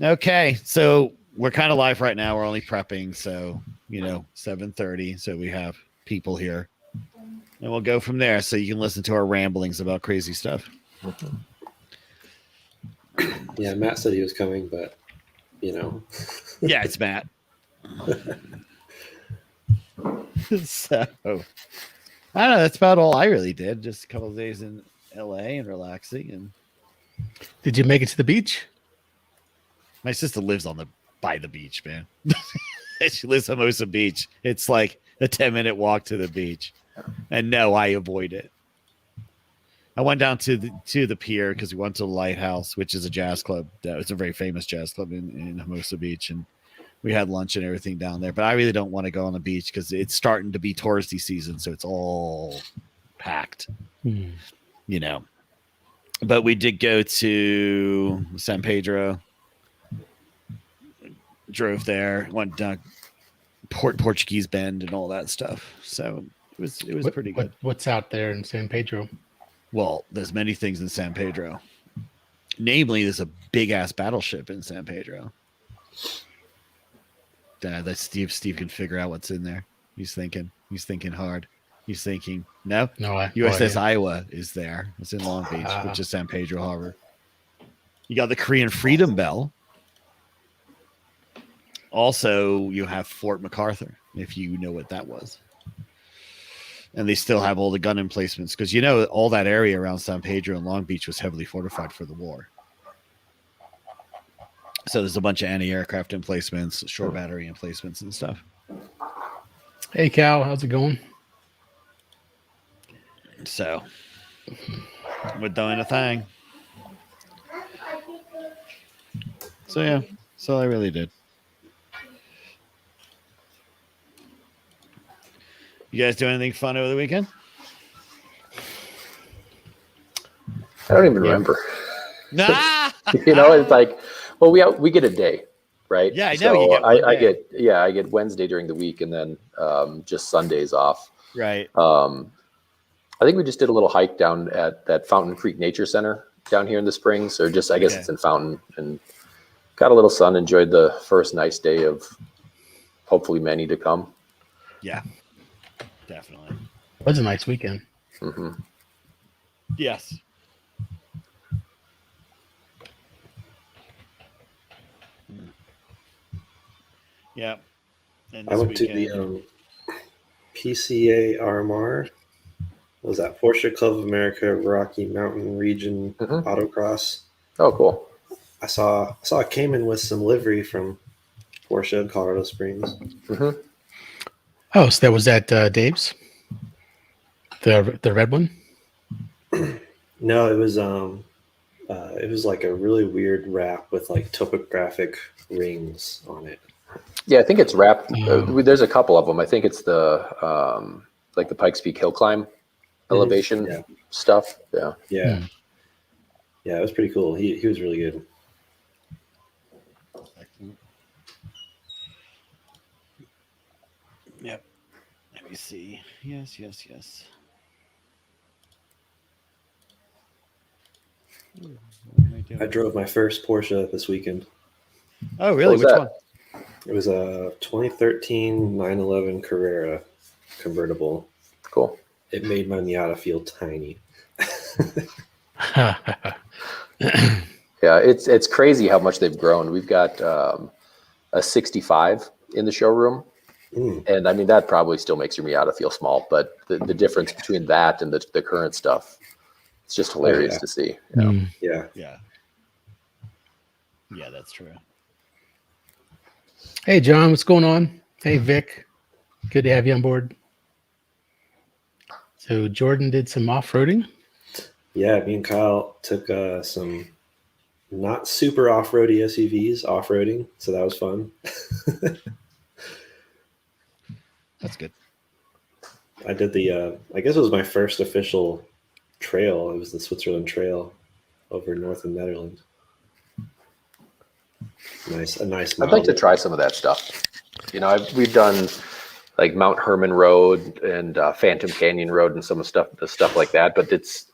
Okay, so we're kind of live right now. We're only prepping, so 7:30. So we have people here, and we'll go from there. So you can listen to our ramblings about crazy stuff. Yeah, Matt said he was coming, but Yeah, it's Matt. So I don't know. That's about all I really did. Just a couple of days in LA and relaxing. And did you make it to the beach? My sister lives by the beach, man. She lives on Hermosa Beach. It's like a 10-minute walk to the beach. And no, I avoid it. I went down to the pier because we went to the Lighthouse, which is a jazz club. It's a very famous jazz club in Hermosa Beach. And we had lunch and everything down there. But I really don't want to go on the beach because it's starting to be touristy season. So it's all packed, But we did go to San Pedro. Drove there, went down Portuguese Bend and all that stuff. So it was pretty good. What's out there in San Pedro? Well, there's many things in San Pedro. Namely, there's a big ass battleship in San Pedro. That Steve can figure out what's in there. He's thinking hard. He's thinking no. USS Iowa is there. It's in Long Beach, which is San Pedro Harbor. You got the Korean Freedom Bell. Also, you have Fort MacArthur, if you know what that was. And they still have all the gun emplacements because all that area around San Pedro and Long Beach was heavily fortified for the war. So there's a bunch of anti-aircraft emplacements, shore battery emplacements and stuff. Hey, Cal, how's it going? So we're doing a thing. So yeah, that's all I really did. You guys do anything fun over the weekend? I don't even remember. Nah. It's like, well, we get a day, right? Yeah, I know. So I get Wednesday during the week, and then just Sundays off. Right. I think we just did a little hike down at that Fountain Creek Nature Center down here in the Springs, or just I guess it's in Fountain, and got a little sun. Enjoyed the first nice day of hopefully many to come. Yeah. Definitely. It was a nice weekend. Mm-hmm. Yes. Yeah. I went to the PCA RMR. What was that Porsche Club of America Rocky Mountain Region Autocross? Oh, cool. I saw a Cayman with some livery from Porsche of Colorado Springs. Mm-hmm. Oh, so that was at Dave's? The red one? No, it was like a really weird wrap with like topographic rings on it. Yeah, I think it's wrapped. There's a couple of them. I think it's the like the Pikes Peak Hill Climb elevation stuff. Yeah. Yeah. Yeah, it was pretty cool. He was really good. Yep. Let me see. Yes. I drove my first Porsche this weekend. Oh, really? Which one? It was a 2013 911 Carrera convertible. Cool. It made my Miata feel tiny. Yeah, it's crazy how much they've grown. We've got a 65 in the showroom. And I mean, that probably still makes your Miata feel small, but the difference between that and the current stuff, it's just hilarious to see. Yeah. Yeah, that's true. Hey, John, what's going on? Hey, Vic. Good to have you on board. So Jordan did some off-roading? Yeah, me and Kyle took some not super off-roady SUVs off-roading, so that was fun. That's good. I did I guess it was my first official trail. It was the Switzerland Trail over north of Netherlands. A nice. I'd like to try some of that stuff. We've done like Mount Herman Road and Phantom Canyon Road and some of the stuff like that, but it's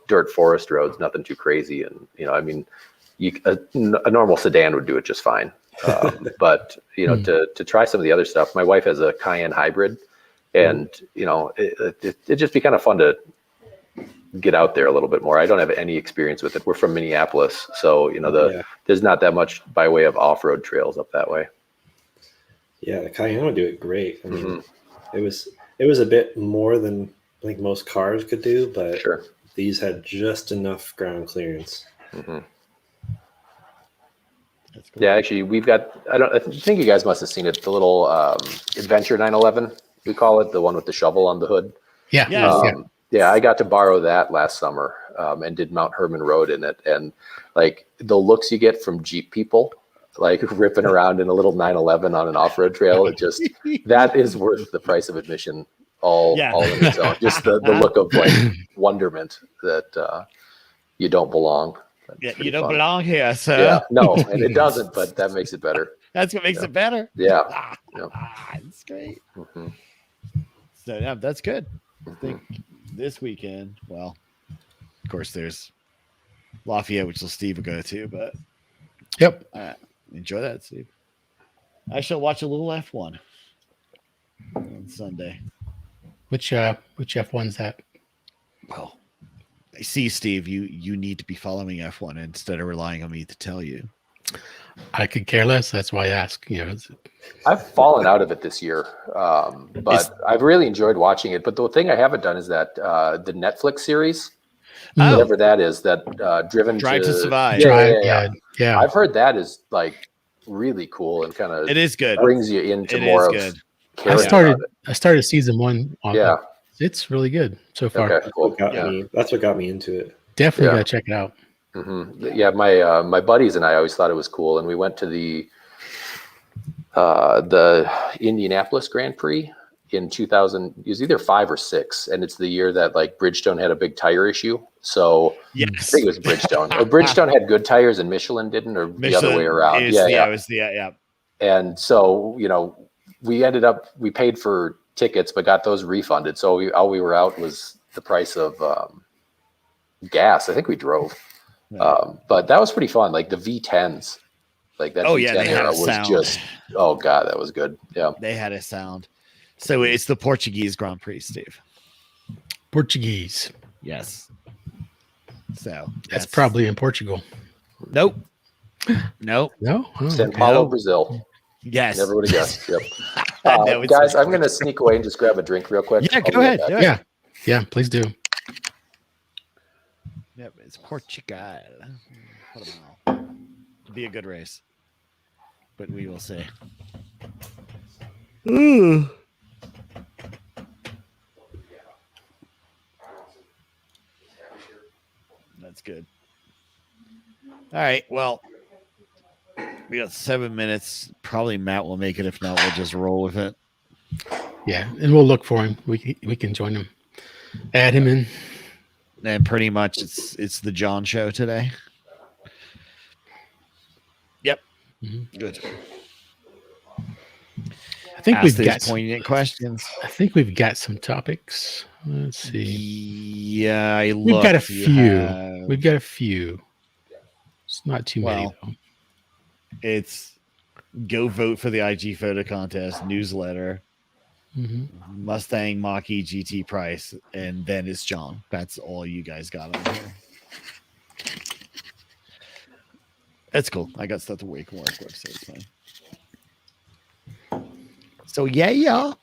dirt forest roads, nothing too crazy. And I mean, a normal sedan would do it just fine. But to try some of the other stuff, my wife has a Cayenne hybrid, and it'd just be kind of fun to get out there a little bit more. I don't have any experience with it. We're from Minneapolis, so there's not that much by way of off-road trails up that way. Yeah, the Cayenne would do it great. I mean, it was a bit more than I think most cars could do, but sure. These had just enough ground clearance. Mm-hmm. That's cool. Yeah, actually, we've got. I think you guys must have seen it. The little Adventure 911, we call it, the one with the shovel on the hood. Yeah. Yeah, I got to borrow that last summer and did Mount Herman Road in it, and like the looks you get from Jeep people, like ripping around in a little 911 on an off-road trail, that is worth the price of admission. All in its own. Just the look of like wonderment that you don't belong. Yeah, you don't belong here, sir. Yeah, no, and it doesn't, but that makes it better. That's what makes it better. Yeah. That's great. Mm-hmm. So yeah, that's good. I think this weekend, well, of course there's Lafayette, which Steve will go to, but enjoy that, Steve. I shall watch a little F1 on Sunday. Which F1's that? Well, I see, Steve, you need to be following F1 instead of relying on me to tell you. I could care less. That's why I ask. I've fallen out of it this year, but I've really enjoyed watching it. But the thing I haven't done is that the Netflix series, whatever that is, that Drive to Survive. Yeah. I've heard that is like really cool and kind of it is good. Brings you into more of good. I started season 1 on it. It's really good so far. Okay, cool. That's what got me into it. Definitely gotta check it out. Mm-hmm. Yeah, my buddies and I always thought it was cool, and we went to the Indianapolis Grand Prix in 2000. It was either 5 or 6, and it's the year that like Bridgestone had a big tire issue. So I think it was Bridgestone. Or Bridgestone had good tires and Michelin didn't, or the other way around. And so we paid for tickets but got those refunded. So all we were out was the price of gas. I think we drove. But that was pretty fun. Like the V10s, like that V10 era was sound. Just, oh God, that was good. Yeah. They had a sound. So it's the Portuguese Grand Prix, Steve. Portuguese. Yes. So that's probably in Portugal. Nope. No. Sao Paulo, Brazil. Yes. Never would have guessed. Yep. Guys, I'm going to sneak away and just grab a drink real quick. Yeah, go ahead. Yeah, please do. Yep, it's Portugal. It'll be a good race, but we will see. That's good. All right, well, we got 7 minutes. Probably Matt will make it. If not, we'll just roll with it. Yeah, and we'll look for him. We can join him. Add him in. And pretty much it's the John show today. Yep. Mm-hmm. Good. I think we've got poignant questions. I think we've got some topics. Let's see. Yeah, we've got a few. We've got a few. It's not too many though. It's go vote for the IG photo contest newsletter. Mm-hmm. Mustang Mach-E GT price, and then it's John. That's all you guys got on here. That's cool. I got stuff to work with, so it's fine. So yeah.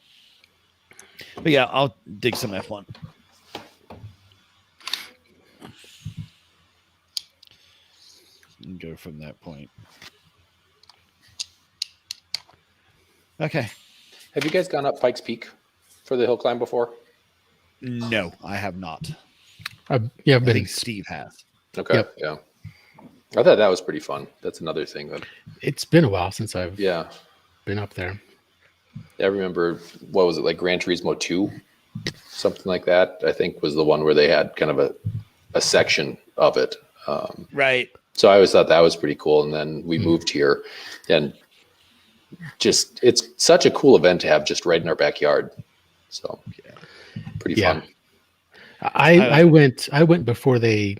But yeah, I'll dig some F1. And go from that point. Okay. Have you guys gone up Pikes Peak for the hill climb before? No, I have not. I think Steve has. Okay. Yep. Yeah. I thought that was pretty fun. That's another thing that it's been a while since I've been up there. I remember, what was it, like Gran Turismo 2? Something like that, I think, was the one where they had kind of a section of it. Right. So I always thought that was pretty cool. And then we moved here, and just it's such a cool event to have just right in our backyard. So pretty fun. I went before they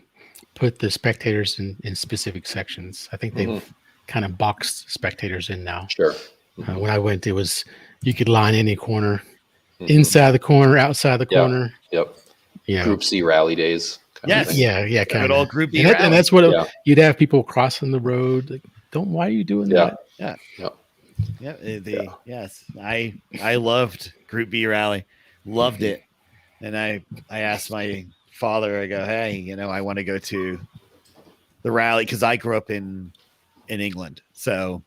put the spectators in specific sections. I think they've kind of boxed spectators in now. Sure. When I went, it was you could line any corner, inside the corner, outside the corner. Yep. Yeah. Group C rally days. Yes. Yeah, kind Good of. old Group B And rally. that's what you'd have people crossing the road. Like, why are you doing that? Yeah. Yep. Yes. I loved Group B rally. Loved it. And I asked my father, I go, hey, I want to go to the rally because I grew up in England. So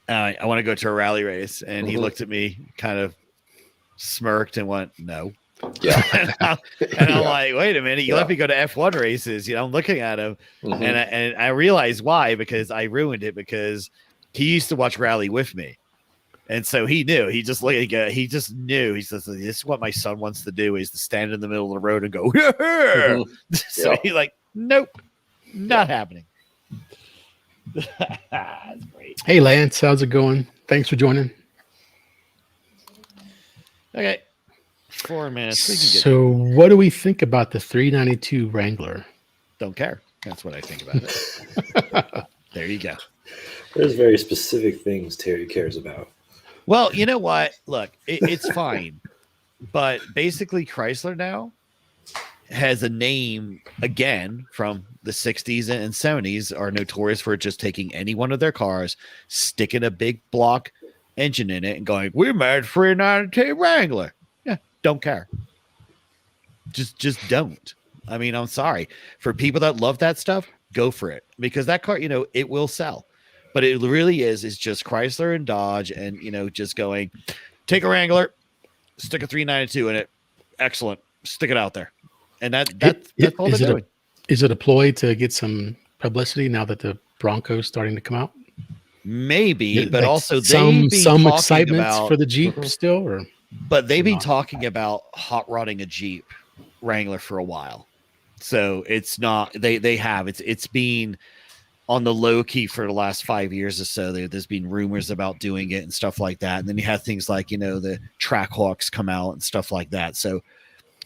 I want to go to a rally race. And he looked at me, kind of smirked and went, no. Yeah. and I'm like, wait a minute, you let me go to F1 races. I'm looking at him and I realized why, because I ruined it because he used to watch rally with me. And so he knew. He just he just knew. He says, "This is what my son wants to do: is to stand in the middle of the road and go." Yeah. So he's like, "Nope, not happening." That's great. Hey, Lance, how's it going? Thanks for joining. Okay, 4 minutes. We can get So, what do we think about the 392 Wrangler? Don't care. That's what I think about it. There you go. There's very specific things Terry cares about. Well, you know what? Look, it's fine. But basically, Chrysler now has a name again from the 60s and 70s, are notorious for just taking any one of their cars, sticking a big block engine in it, and going, "We made 392 Wrangler." Yeah, don't care. Just don't. I mean, I'm sorry. For people that love that stuff, go for it. Because that car, it will sell. But it really is just Chrysler and Dodge and, just going, take a Wrangler, stick a 392 in it. Excellent. Stick it out there. And that's all they're doing. Is it a ploy to get some publicity now that the Bronco's starting to come out? Maybe, but also some excitement about, for the Jeep still? But they've been talking about hot rodding a Jeep Wrangler for a while. So it's not, they have, it's been on the low key for the last 5 years or so. There's been rumors about doing it and stuff like that. And then you have things like, the Trackhawks come out and stuff like that. So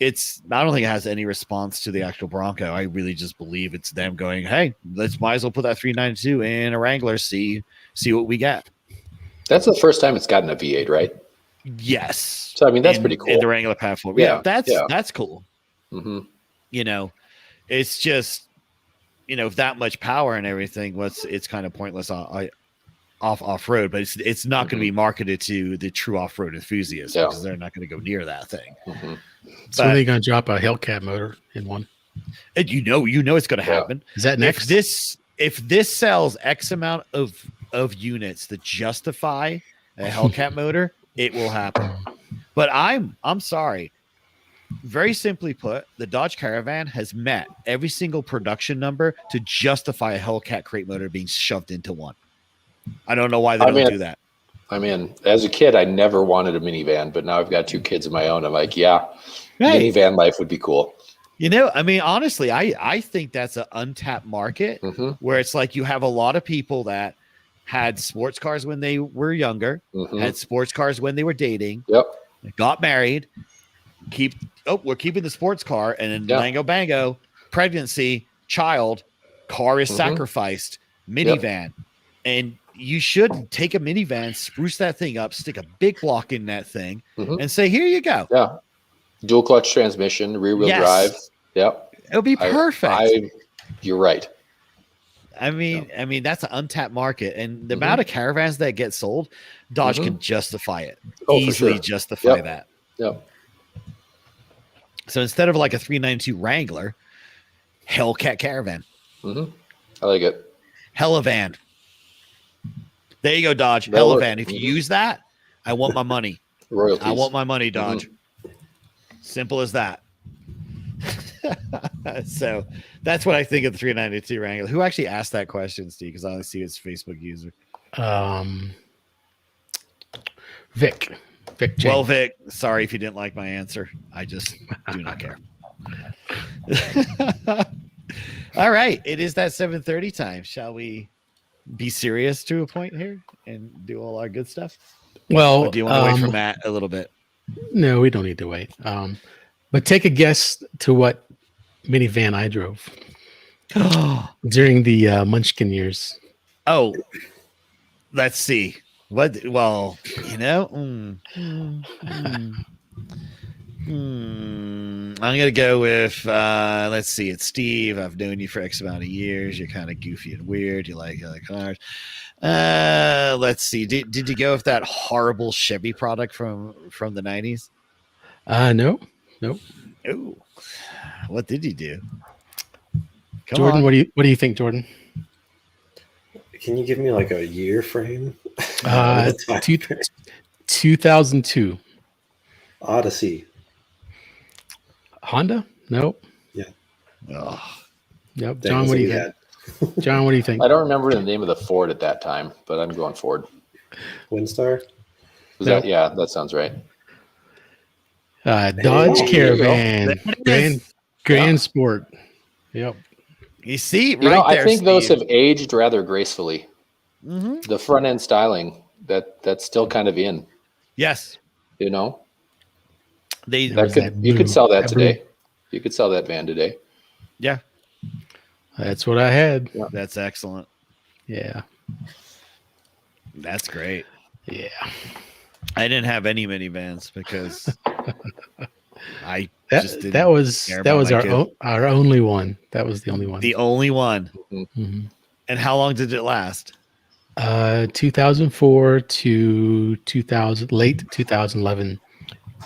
I don't think it has any response to the actual Bronco. I really just believe it's them going, hey, might as well put that 392 in a Wrangler, see what we get. That's the first time it's gotten a V8, right? Yes. So, I mean, that's pretty cool. In the Wrangler platform. Yeah, that's cool. Mm-hmm. It's just, that much power and everything, it's kind of pointless off-road, but it's not going to be marketed to the true off-road enthusiasts because they're not going to go near that thing. So are they going to drop a Hellcat motor in one? And it's going to happen. Is that next? If this sells X amount of units that justify a Hellcat motor, it will happen. But I'm sorry. Very simply put, the Dodge Caravan has met every single production number to justify a Hellcat crate motor being shoved into one. I don't know why they don't do that. I mean, as a kid, I never wanted a minivan, but now I've got 2 kids of my own. I'm like, minivan life would be cool. Honestly, I think that's an untapped market where it's like you have a lot of people that had sports cars when they were younger, had sports cars when they were dating, got married, we're keeping the sports car, and then bango bango, pregnancy, child, car is sacrificed, minivan. And you should take a minivan, spruce that thing up, stick a big block in that thing, and say, here you go. Yeah. Dual clutch transmission, rear wheel drive. Yep. It'll be perfect. You're right. I mean, that's an untapped market, and the amount of caravans that get sold, Dodge can justify it. Easily justify that. Yep. So instead of like a 392 Wrangler, Hellcat Caravan. I like it. Hellavan. There you go, Dodge. Hellavan. If you use that, I want my money. Royalties. I want my money, Dodge. Simple as that. So that's what I think of the 392 Wrangler. Who actually asked that question, Steve? Because I only see his Facebook user. Vic. Well, Vic, sorry if you didn't like my answer. I just do not care. All right. It is that 7:30 time. Shall we be serious to a point here and do all our good stuff? Well, or do you want to wait for Matt a little bit? No, we don't need to wait. But take a guess to what minivan I drove. during the Munchkin years. Oh, let's see. What? Well, I'm gonna go with let's see. It's Steve. I've known you for X amount of years. You're kind of goofy and weird. You like cars. Let's see. Did you go with that horrible Chevy product from the 90s? No. Oh, what did you do? Come Jordan, on. what do you think, Jordan? Can you give me like a year frame? 2002. Odyssey. Honda? Nope. Yeah. Oh, Nope. John, what do you think? John, what do you think? I don't remember the name of the Ford at that time, but I'm going Ford. Windstar. Yeah, that sounds right. Dodge Caravan. Grand Sport. Yep. you see, You know, there, I think those Steve. have aged rather gracefully. Mhm. The front end styling that's still kind of in. Yes, You know, they. There was you blue- could sell that blue- today. You could sell that van today. Yeah, That's what I had. that's excellent. Yeah. That's great. Yeah. I didn't have any minivans because I just didn't. That was care about my kid. our only one. That was the only one. The only one. Mhm. And how long did it last? 2004 to 2000, late 2011,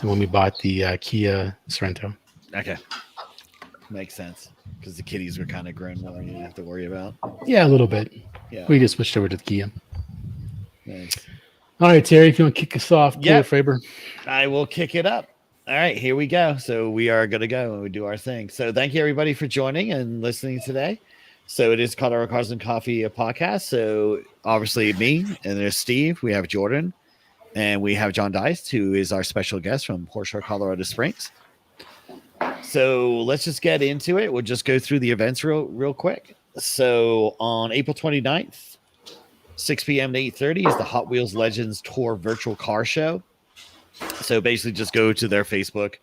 when we bought the Kia Sorento. Okay, makes sense because the kitties were kind of grown more. You didn't have to worry about. Yeah, a little bit. Yeah. We just switched over to the Kia. Nice. All right, Terry, if you want to kick us off, Yep. Faber. I will kick it up. All right, here we go. So we are going to go and we do our thing. So thank you everybody for joining and listening today. So it is Colorado Cars and Coffee, a podcast. So obviously me and there's Steve. We have Jordan and we have John Dyste, who is our special guest from Porsche of Colorado Springs. So let's just get into it. We'll just go through the events real quick. So on April 29th, 6 p.m. to 8:30 is the Hot Wheels Legends Tour virtual car show. So basically just go to their Facebook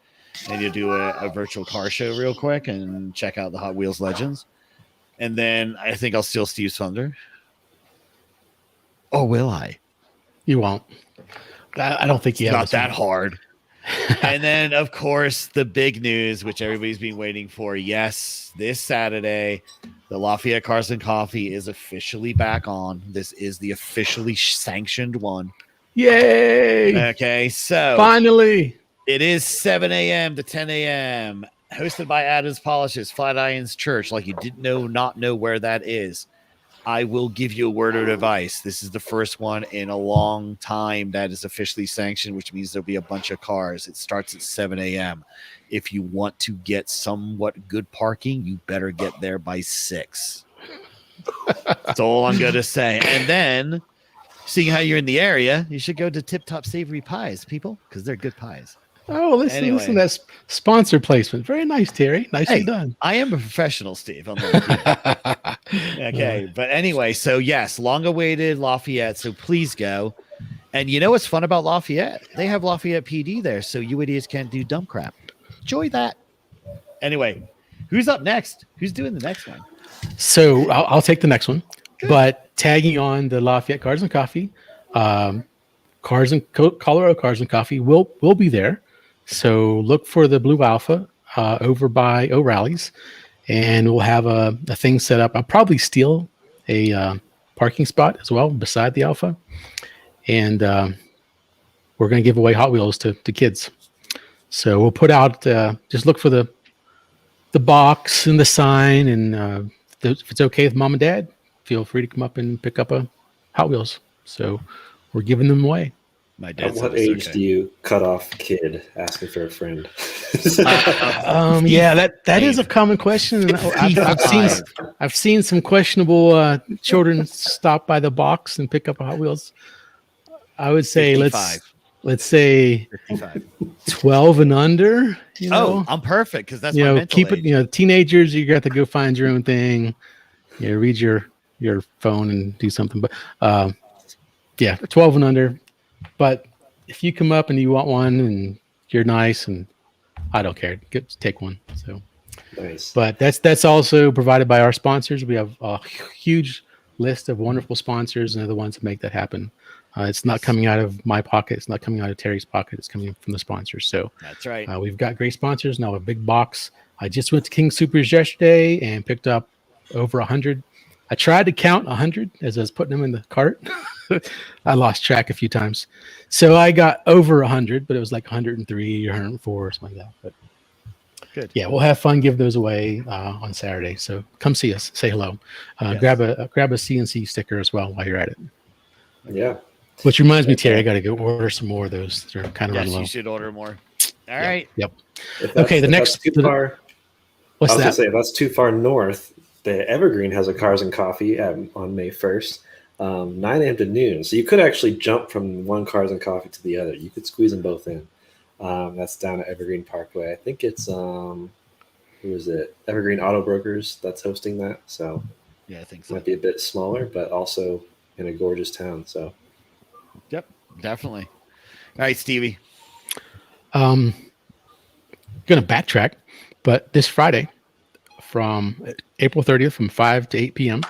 and you do a virtual car show real quick and check out the Hot Wheels Legends. And then I think I'll steal Steve's thunder. Or will I? You won't. I don't think you It's have not that hard. And then, of course, the big news, which everybody's been waiting for. Yes, this Saturday, the Lafayette Cars and Coffee is officially back on. This is the officially sanctioned one. Yay! Okay, so Finally. it is 7 a.m. to 10 a.m. Hosted by Adams Polishes, Flatirons Church. Like you didn't not know where that is. I will give you a word of advice. This is the first one in a long time that is officially sanctioned, which means there'll be a bunch of cars. It starts at 7 a.m. If you want to get somewhat good parking, you better get there by 6. That's all I'm going to say. And then, seeing how you're in the area, you should go to Tip Top Savory Pies, people, because they're good pies. Oh, listen to that sponsor placement. Very nice, Terry. Nicely done. I am a professional, Steve. Unlike you. Okay, but anyway, so yes, long-awaited Lafayette. So please go. And you know what's fun about Lafayette? They have Lafayette PD there, so you idiots can't do dumb crap. Enjoy that. Anyway, who's up next? Who's doing the next one? So I'll take the next one. Good. But tagging on the Lafayette Cars and Coffee, Colorado Cars and Coffee will be there. So look for the Blue Alpha over by O'Reilly's, and we'll have a thing set up. I'll probably steal a parking spot as well beside the Alpha, and we're going to give away Hot Wheels to kids. So we'll put out just look for the box and the sign, and if it's okay with mom and dad, feel free to come up and pick up a Hot Wheels. So we're giving them away. My dad. At what age do you cut off kid asking for a friend? Yeah, that is a common question. And I've seen some questionable children stop by the box and pick up a Hot Wheels. I would say 55. let's say 55. 12 and under. You know? Oh, I'm perfect because that's you my know, mental keep age. it. You know, teenagers, you got to go find your own thing. You know, read your phone and do something. But yeah, 12 and under. But if you come up and you want one and you're nice, and I don't care, take one. So Nice. But that's also provided by our sponsors. We have a huge list of wonderful sponsors, and they're the ones that make that happen. It's not coming out of my pocket. It's not coming out of Terry's pocket. It's coming from the sponsors. So That's right. we've got great sponsors. Now a big box. I just went to King Supers yesterday and picked up over 100. I tried to count 100 as I was putting them in the cart. I lost track a few times. So I got over 100, but it was like 103 or 104 or something like that. But Good. yeah, we'll have fun, give those away on Saturday. So come see us, say hello. Yes. Grab a CNC sticker as well while you're at it. Yeah. Which reminds me, Terry, I got to go order some more of those. They're kind of Yes, running low. you should order more. All right. Yep. Okay, the next. Too far, What's I was that? gonna say, if that's too far north, the Evergreen has a Cars and Coffee on May 1st, 9 a.m. to noon. So you could actually jump from one Cars and Coffee to the other. You could squeeze them both in. That's down at Evergreen Parkway. I think it's who is it? Evergreen Auto Brokers that's hosting that. So Yeah, I think it so. might be a bit smaller, but also in a gorgeous town. So Yep, definitely. All right, Stevie. Going to backtrack, but this Friday from April 30th from 5 to 8 p.m.,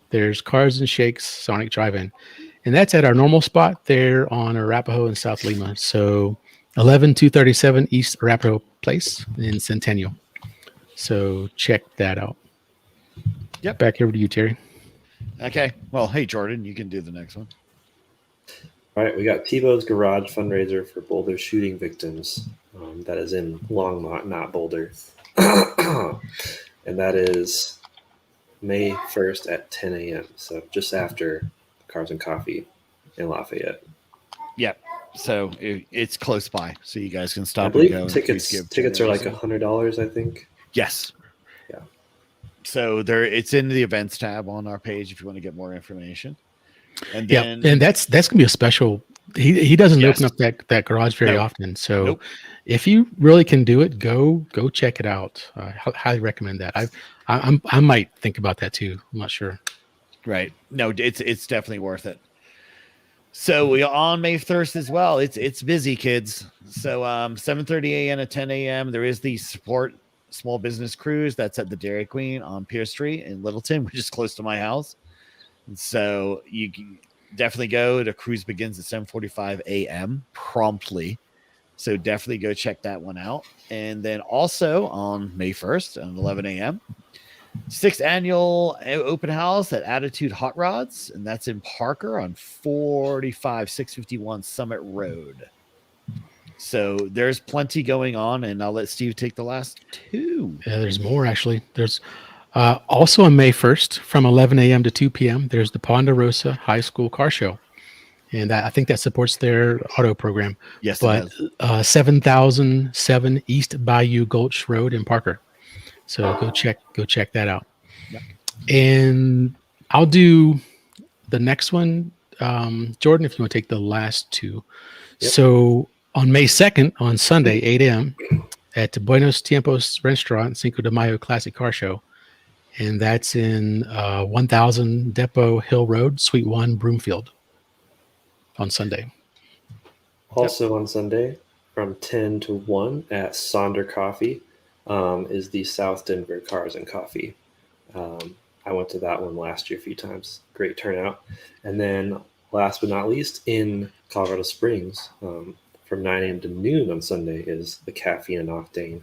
there's Cars and Shakes Sonic Drive-In. And that's at our normal spot there on Arapahoe in South Lima. So 11237 East Arapahoe Place in Centennial. So check that out. Yep. Back over to you, Terry. Okay. Well, hey, Jordan, you can do the next one. all right, we got Tebow's Garage fundraiser for Boulder shooting victims. That is in Longmont, not Boulder. And that is May 1st at 10 a.m. So just after Cars and Coffee in Lafayette. Yep. So it's close by, so you guys can stop I and believe go. tickets are like $100, I think. Yes. Yeah. So it's in the events tab on our page if you want to get more information. And then and that's gonna be a special. He doesn't Yes. open up that garage very No. often. So Nope. if you really can do it, go check it out. I highly recommend that. I might think about that too. I'm not sure. right. No, it's definitely worth it. So we are on May 1st as well. It's busy, kids. So 7:30 a.m. to 10 a.m. There is the support small business cruise that's at the Dairy Queen on Pierce Street in Littleton, which is close to my house. And so you can definitely go. The cruise begins at 7:45 a.m. promptly. So definitely go check that one out. And then also on May 1st at 11 a.m., 6th annual open house at Attitude Hot Rods, and that's in Parker on 651 Summit Road. So there's plenty going on, and I'll let Steve take the last two. Yeah, there's more actually. There's also on May 1st from 11 a.m. to 2 p.m. There's the Ponderosa High School Car Show, and I think that supports their auto program. Yes, But 7007 East Bayou Gulch Road in Parker. So go check that out. Yep. And I'll do the next one, Jordan, if you want to take the last two. Yep. So on May 2nd, on Sunday, 8 a.m. at the Buenos Tiempos Restaurant, Cinco de Mayo Classic Car Show. And that's in 1000 Depot Hill Road, Suite 1, Broomfield on Sunday. Also on Sunday from 10 to 1 at Sonder Coffee is the South Denver Cars and Coffee. I went to that one last year a few times. Great turnout. And then last but not least, in Colorado Springs, from 9 a.m. to noon on Sunday is the Caffeine and Octane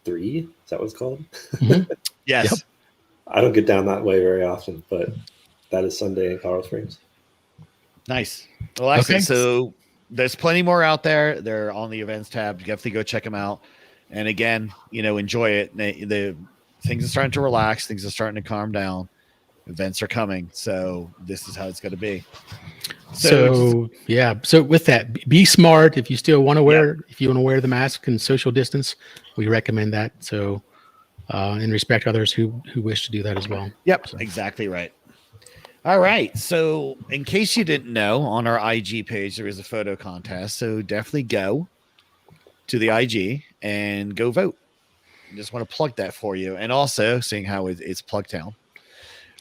3. Is that what it's called? Mm-hmm. Yes. Yep. I don't get down that way very often, but that is Sunday in Colorado Springs. Nice. Well, excellent. Okay. So there's plenty more out there. They're on the events tab. You definitely go check them out. And again, enjoy it. The things are starting to relax. Things are starting to calm down. Events are coming. So this is how it's going to be. So with that, be smart. If you still want to wear, if you want to wear the mask and social distance, we recommend that. So, and respect others who wish to do that as well. Yep, So. exactly right. All right. So in case you didn't know, on our IG page, there is a photo contest. So definitely go to the IG and go vote. I just want to plug that for you. And also, seeing how it's Plugtown,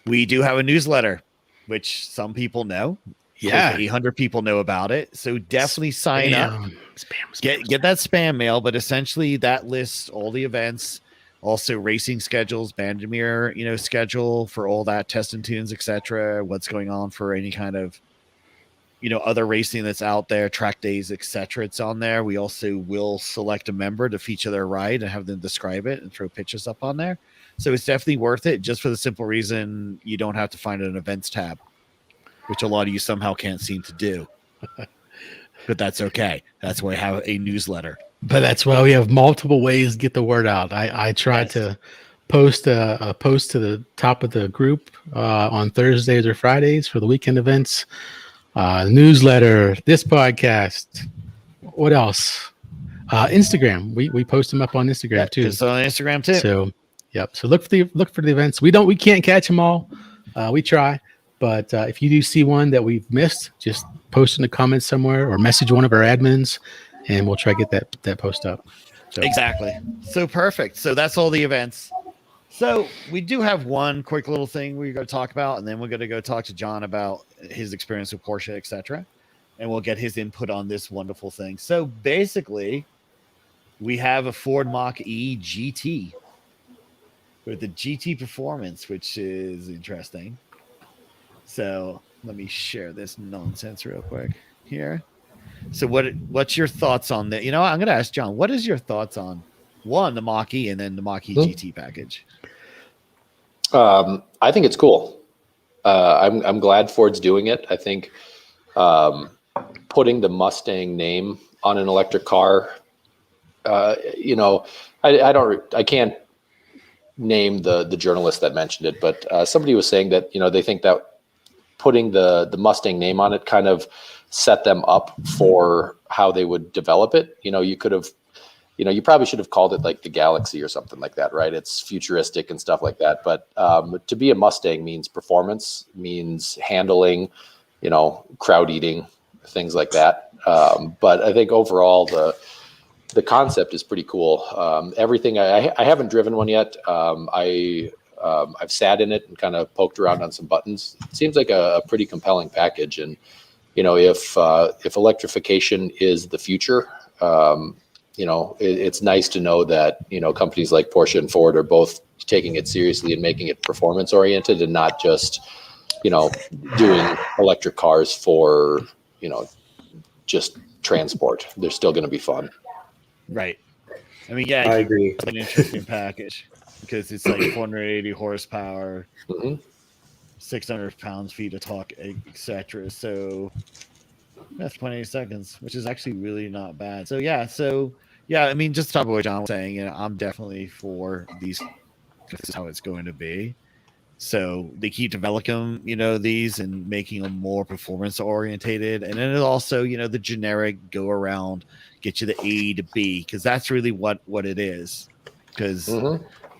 we do have a newsletter, which some people know. Yeah. Close to 800 people know about it. So definitely sign up. Spam. Get that spam mail, but essentially that lists all the events, Also racing schedules, Bandemir, schedule for all that, test and tunes, etc. What's going on for any kind of, other racing that's out there, track days, etc. It's on there. We also will select a member to feature their ride and have them describe it and throw pictures up on there. So it's definitely worth it, just for the simple reason you don't have to find an events tab, which a lot of you somehow can't seem to do. But that's okay. That's why I have a newsletter. But that's why we have multiple ways to get the word out. I tried to post a post to the top of the group on Thursdays or Fridays for the weekend events. Newsletter, this podcast. What else? Instagram. We post them up on Instagram too. Just on Instagram too. So, yep. So look for the events. We can't catch them all. We try, but if you do see one that we've missed, just post in the comments somewhere or message one of our admins, and we'll try to get that post up. So. Exactly. So perfect. So that's all the events. So we do have one quick little thing we're going to talk about, and then we're going to go talk to John about his experience with Porsche, etc. And we'll get his input on this wonderful thing. So basically, we have a Ford Mach-E GT with the GT performance, which is interesting. So let me share this nonsense real quick here. So what's your thoughts on that? I'm going to ask John, what is your thoughts on the Mach-E and then the Mach-E GT package? I think it's cool. I'm glad Ford's doing it. I think putting the Mustang name on an electric car, I can't name the journalist that mentioned it, but somebody was saying that, they think that putting the Mustang name on it kind of set them up for how they would develop it. You could have, you probably should have called it like the Galaxy or something like that, right? It's futuristic and stuff like that. But to be a Mustang means performance, means handling, crowd eating, things like that. But I think overall the concept is pretty cool. Everything I haven't driven one yet. I've sat in it and kind of poked around on some buttons. It seems like a pretty compelling package. And if electrification is the future, it's nice to know that companies like Porsche and Ford are both taking it seriously and making it performance oriented and not just doing electric cars for just transport. They're still going to be fun. Right. I mean, yeah, I agree. It's an interesting package because it's like 480 horsepower, 600 pounds-feet of torque, etc. So that's 28 seconds, which is actually really not bad. So yeah, I mean, just to talk about what John was saying, I'm definitely for these. This is how it's going to be. So they keep developing, these and making them more performance orientated. And then it also, the generic go around, get you the A to B, because that's really what it is. Because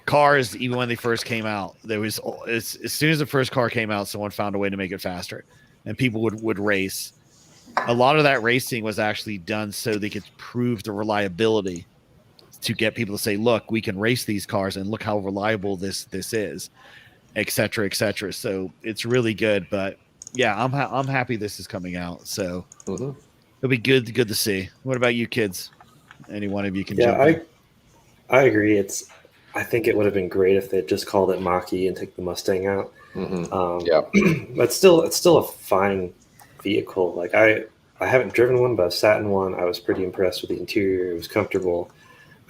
cars, even when they first came out, there was as soon as the first car came out, someone found a way to make it faster, and people would race. A lot of that racing was actually done so they could prove the reliability to get people to say, look, we can race these cars and look how reliable this is, et cetera, et cetera. So it's really good. But yeah, I'm happy this is coming out. So it'll be good to see. What about you kids? Any one of you can jump in. I agree. I think it would have been great if they just called it Mach-E and took the Mustang out. But still, it's still a fine vehicle. Like I haven't driven one, but I've sat in one. I was pretty impressed with the interior. It was comfortable.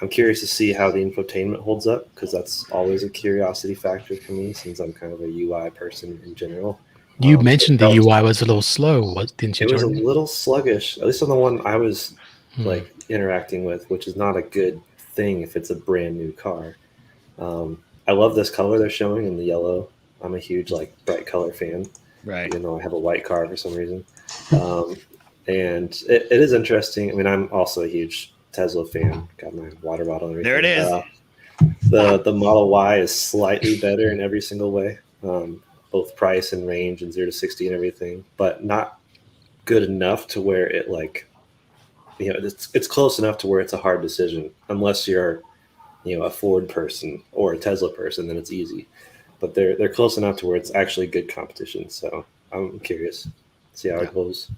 I'm curious to see how the infotainment holds up, because that's always a curiosity factor for me, since I'm kind of a UI person in general. You mentioned the UI was a little slow, didn't you, It was Jordan? a little sluggish, at least on the one I was like interacting with, which is not a good thing if it's a brand new car. I love this color they're showing in the yellow. I'm a huge bright color fan, Right. even though I have a white car for some reason. And it is interesting. I mean, I'm also a huge Tesla fan. Got my water bottle and everything. There it is. The Model Y is slightly better in every single way, both price and range and 0 to 60 and everything, but not good enough to where it it's close enough to where it's a hard decision. Unless you're a Ford person or a Tesla person, then it's easy. But they're close enough to where it's actually good competition. So I'm curious to see how it goes.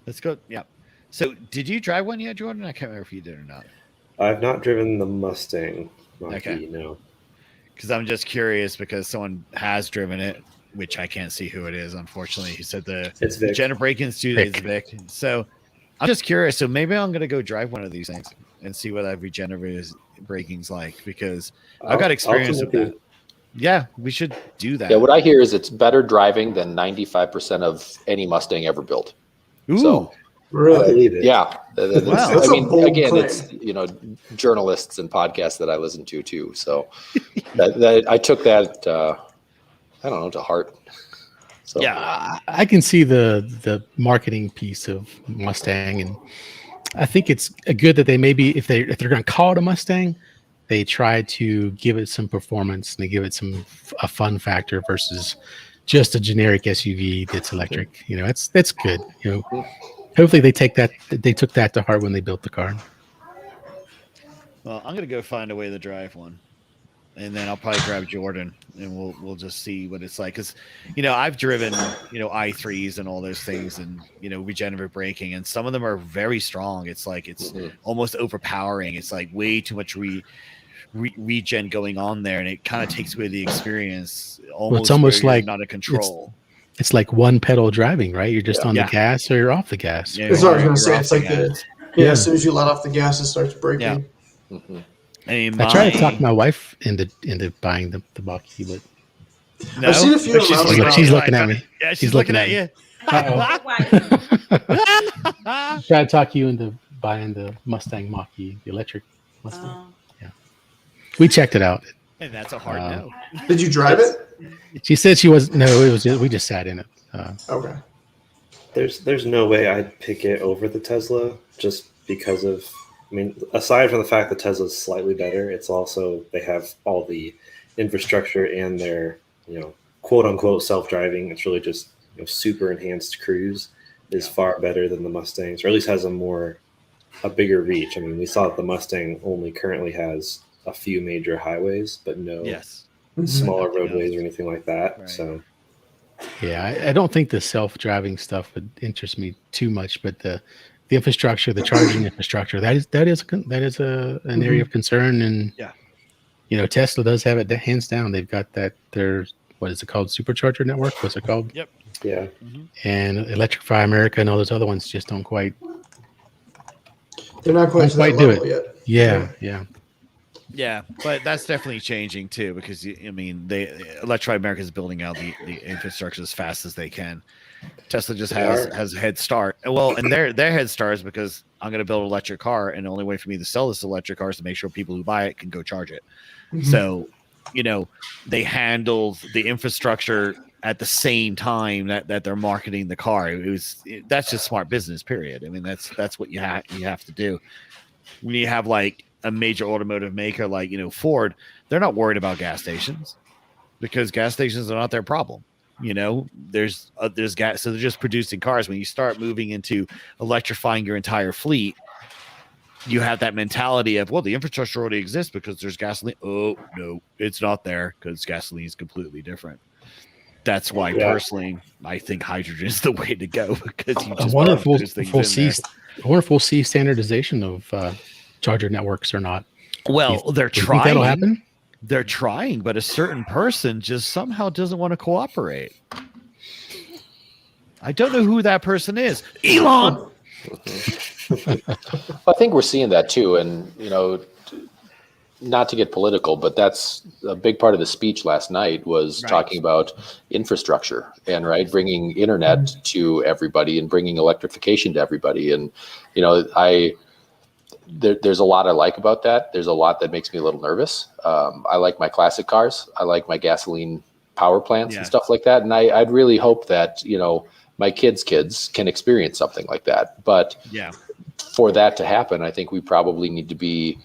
Let's go. Yeah. So did you drive one yet, Jordan? I can't remember if you did or not. I've not driven the Mustang. Mach-E, Okay. no. Because I'm just curious because someone has driven it, which I can't see who it is, unfortunately. He said It's the Vic. Jenna Break-ins too is Vic. So I'm just curious. So maybe I'm gonna go drive one of these things and see what that regenerative braking's like because I've got experience with that. Yeah, we should do that. Yeah, what I hear is it's better driving than 95% of any Mustang ever built. Ooh. So, I Really? believe it. yeah. Wow. That's I mean, a bold again, claim. it's, journalists and podcasts that I listen to too. So that I took that, I don't know, to heart. So Yeah. I can see the marketing piece of Mustang, and I think it's good that they maybe if they're going to call it a Mustang, they try to give it some performance and they give it a fun factor versus just a generic SUV that's electric. That's good. Hopefully they took that to heart when they built the car. Well, I'm gonna go find a way to drive one, and then I'll probably grab Jordan, and we'll just see what it's like. Because, I've driven i3s and all those things, and regenerative braking, and some of them are very strong. It's like it's almost overpowering. It's like way too much regen going on there, and it kind of takes away the experience. It's almost where you're like not in control. It's like one pedal driving, right? You're just on the gas or you're off the gas. That's what I was going to say. It's like gas. as soon as you let off the gas, it starts braking. Yeah. I mean, I tried to talk my wife into buying the Mach-E, but no, I've seen a few of them out. she's looking at me. Yeah, she's looking at you. Try to talk you into buying the Mustang Mach-E, the electric Mustang. Yeah, we checked it out. And that's a hard no. Did you drive it? She said she was no. It was just, we just sat in it. Okay. There's no way I'd pick it over the Tesla just because of. I mean, aside from the fact that Tesla's slightly better, it's also they have all the infrastructure and their quote unquote self-driving. It's really just super enhanced cruise is far better than the Mustangs, or at least has a bigger reach. I mean, we saw that the Mustang only currently has a few major highways, but no smaller roadways or anything like that. Right. So, yeah, I don't think the self-driving stuff would interest me too much, but the infrastructure, the charging infrastructure, that is an area of concern, and Tesla does have it hands down. They've got that. What is it called? Supercharger network? What's it called? Yep. Yeah. And Electrify America and all those other ones just don't quite. They're not quite to that level yet. Yeah. Yeah, but that's definitely changing too because Electrify America is building out the infrastructure as fast as they can. Tesla just has a head start. Well, and their head start is because I'm going to build an electric car, and the only way for me to sell this electric car is to make sure people who buy it can go charge it. Mm-hmm. So, they handled the infrastructure at the same time that they're marketing the car. That's just smart business. Period. I mean, that's what you have to do when you have like a major automotive maker like Ford. They're not worried about gas stations because gas stations are not their problem. There's gas, so they're just producing cars. When you start moving into electrifying your entire fleet, you have that mentality of, well, the infrastructure already exists because there's gasoline. Oh no, it's not there because gasoline is completely different. That's why personally I think hydrogen is the way to go because you just I wonder if we'll see standardization of charger networks or not. Well, they're trying. Think that'll happen? They're trying, but a certain person just somehow doesn't want to cooperate. I don't know who that person is. Elon. I think we're seeing that too, and not to get political, but that's a big part of the speech last night was talking about infrastructure and bringing internet to everybody and bringing electrification to everybody. And there's a lot I like about that. There's a lot that makes me a little nervous. I like my classic cars. I like my gasoline power plants and stuff like that. And I'd really hope that, my kids' can experience something like that. But for that to happen, I think we probably need to be,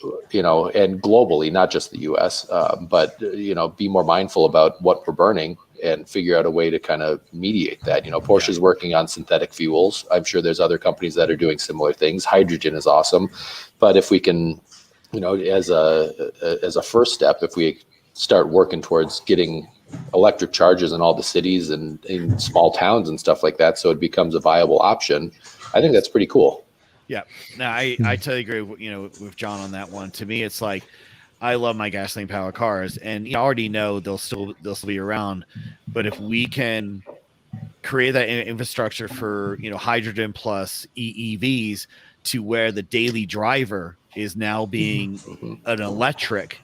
and globally, not just the US, but, be more mindful about what we're burning and figure out a way to kind of mediate that. Porsche's working on synthetic fuels. I'm sure there's other companies that are doing similar things. Hydrogen is awesome. But if we can, as a first step, if we start working towards getting electric chargers in all the cities and in small towns and stuff like that, so it becomes a viable option, I think that's pretty cool. Yeah. No, I totally agree with John on that one. To me, it's like I love my gasoline powered cars, and you already know they'll still be around. But if we can create that infrastructure for hydrogen plus EVs to where the daily driver is now being an electric,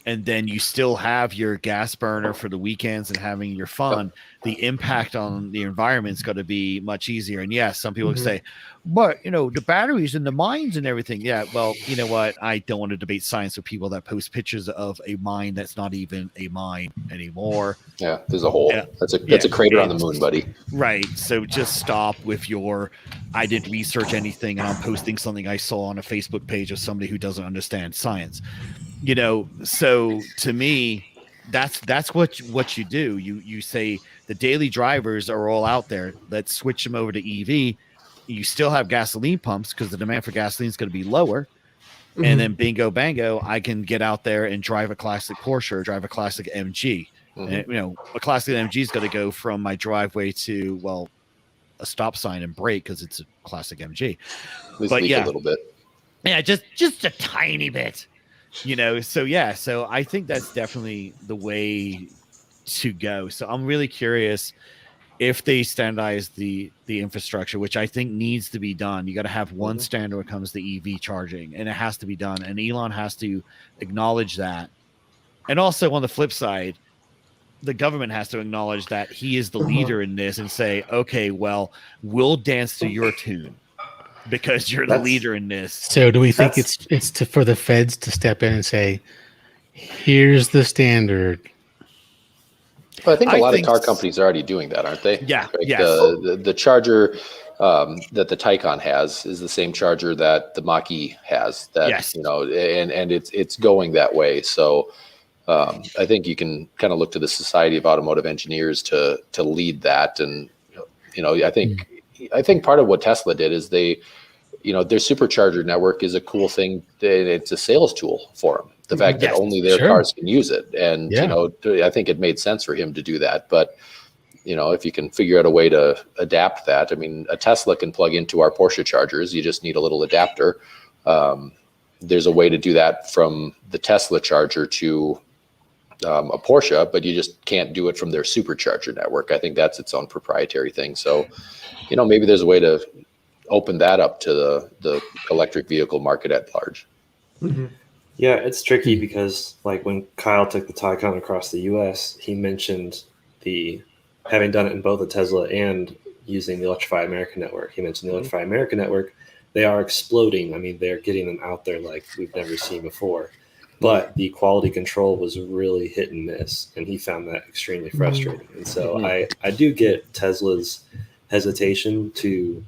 and then you still have your gas burner for the weekends and having your fun, the impact on the environment is going to be much easier. And yes, some people say, but the batteries and the mines and everything. Yeah, well, you know what? I don't want to debate science with people that post pictures of a mine that's not even a mine anymore. Yeah, there's a hole. Yeah. That's a crater on the moon, buddy. Right. So just stop with your I didn't research anything and I'm posting something I saw on a Facebook page of somebody who doesn't understand science. So to me, that's what you do. You say the daily drivers are all out there. Let's switch them over to EV. You still have gasoline pumps because the demand for gasoline is going to be lower. And then bingo bango, I can get out there and drive a classic Porsche or drive a classic MG. And, a classic MG is going to go from my driveway to a stop sign and brake because it's a classic MG. But a little bit. Yeah, just a tiny bit. So I think that's definitely the way to go. So I'm really curious if they standardize the infrastructure, which I think needs to be done. You got to have one standard when it comes to EV charging, and it has to be done. And Elon has to acknowledge that. And also on the flip side, the government has to acknowledge that he is the leader in this and say, okay, well, we'll dance to your tune. Because you're the leader in this. So do we think it's for the feds to step in and say, here's the standard? Well, I think a lot of car companies are already doing that, aren't they? Yeah. Like the charger that the Taycan has is the same charger that the Mach-E has. And it's going that way. So I think you can kind of look to the Society of Automotive Engineers to lead that. And I think part of what Tesla did is their supercharger network is a cool thing. It's a sales tool for them. The fact that only their cars can use it. And, I think it made sense for him to do that. But, if you can figure out a way to adapt that, I mean, a Tesla can plug into our Porsche chargers. You just need a little adapter. There's a way to do that from the Tesla charger to a Porsche, but you just can't do it from their supercharger network. I think that's its own proprietary thing. So, maybe there's a way to open that up to the electric vehicle market at large. Yeah, it's tricky because when Kyle took the Taycan across the US, he mentioned having done it in both the Tesla and using the Electrify America network. He mentioned the Electrify America network. They are exploding. I mean, they're getting them out there like we've never seen before. But the quality control was really hit and miss, and he found that extremely frustrating. And so I do get Tesla's hesitation to,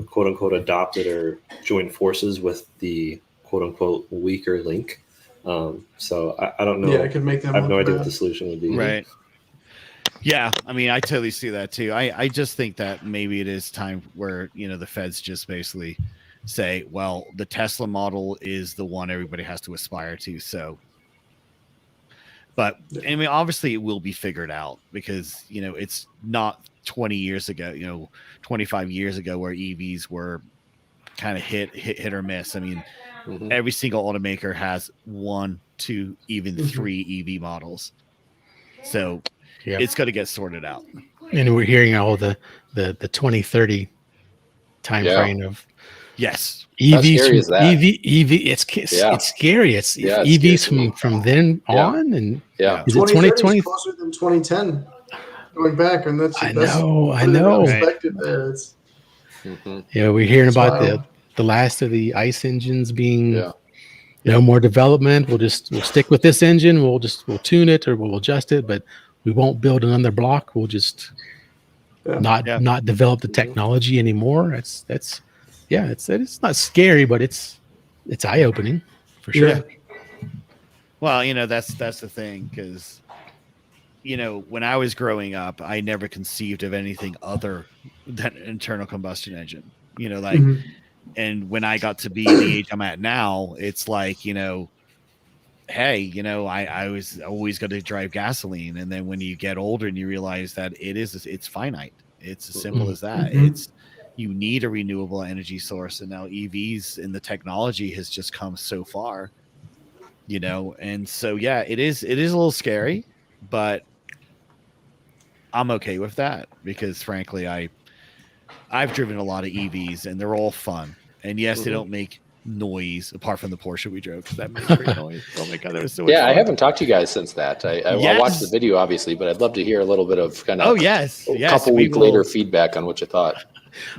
quote unquote, adopt it or join forces with the quote unquote weaker link. So I don't know. Yeah, I could make that. I have no idea what the solution would be. Right. Yeah, I mean, I totally see that too. I just think that maybe it is time where the feds just basically say, well, the Tesla model is the one everybody has to aspire to. So, but I mean, obviously it will be figured out because, it's not 20 years ago, 25 years ago where EVs were kind of hit or miss. I mean, every single automaker has 1, 2, even 3 EV models. So it's going to get sorted out. And we're hearing all the 2030 time frame of EVs from EV. It's scary. It's EVs from then on, and is it 2020 closer than 2010? Going back, and that's I know. Expected there. We're hearing about the last of the ICE engines being no more development. We'll stick with this engine. We'll tune it or we'll adjust it, but we won't build another block. We'll just not develop the technology anymore. It's not scary, but it's eye opening for sure. Yeah. Well, that's the thing because when I was growing up, I never conceived of anything other than an internal combustion engine. And when I got to be the age I'm at now, it's like hey, I was always going to drive gasoline, and then when you get older and you realize that it's finite. It's as simple as that. You need a renewable energy source, and now EVs and the technology has just come so far you know, and so yeah, it is a little scary, but I'm okay with that because frankly, I've driven a lot of EVs and they're all fun. And yes, they don't make noise apart from the Porsche we drove because that made great noise. Oh my god, that was so much fun. I haven't talked to you guys since that. I watched the video obviously, but I'd love to hear a little bit of kind of a couple weeks later feedback on what you thought.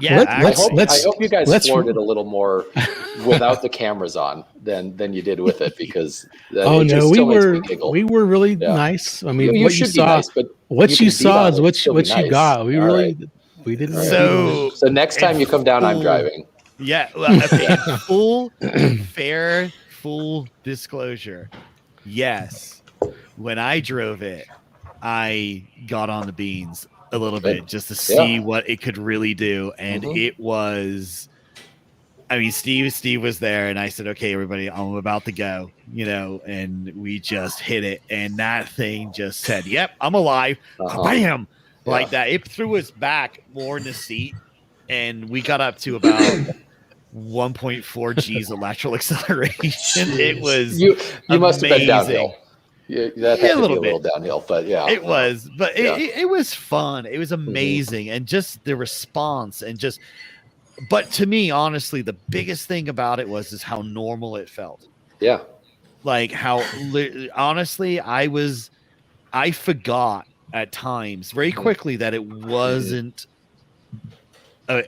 Yeah, I hope you guys floored it a little more without the cameras on than you did with it because we were really nice. I mean, what you saw, nice, but what you saw is what you got. We really we didn't. So next time you come down, I'm driving. Yeah, well, full disclosure. Yes, when I drove it, I got on the beans a little bit just to see what it could really do, and it was. I mean, Steve was there, and I said, "Okay, everybody, I'm about to go," you know, and we just hit it, and that thing just said, "Yep, I'm alive!" Bam, like that. It threw us back more in the seat, and we got up to about 1.4 G's electrical acceleration. It was you must have been downhill. Yeah, that had to be a little downhill, but it was. But it was fun. It was amazing, and just the response, and just. But to me, honestly, the biggest thing about it is how normal it felt. Yeah, like how honestly, I forgot at times very quickly that it wasn't an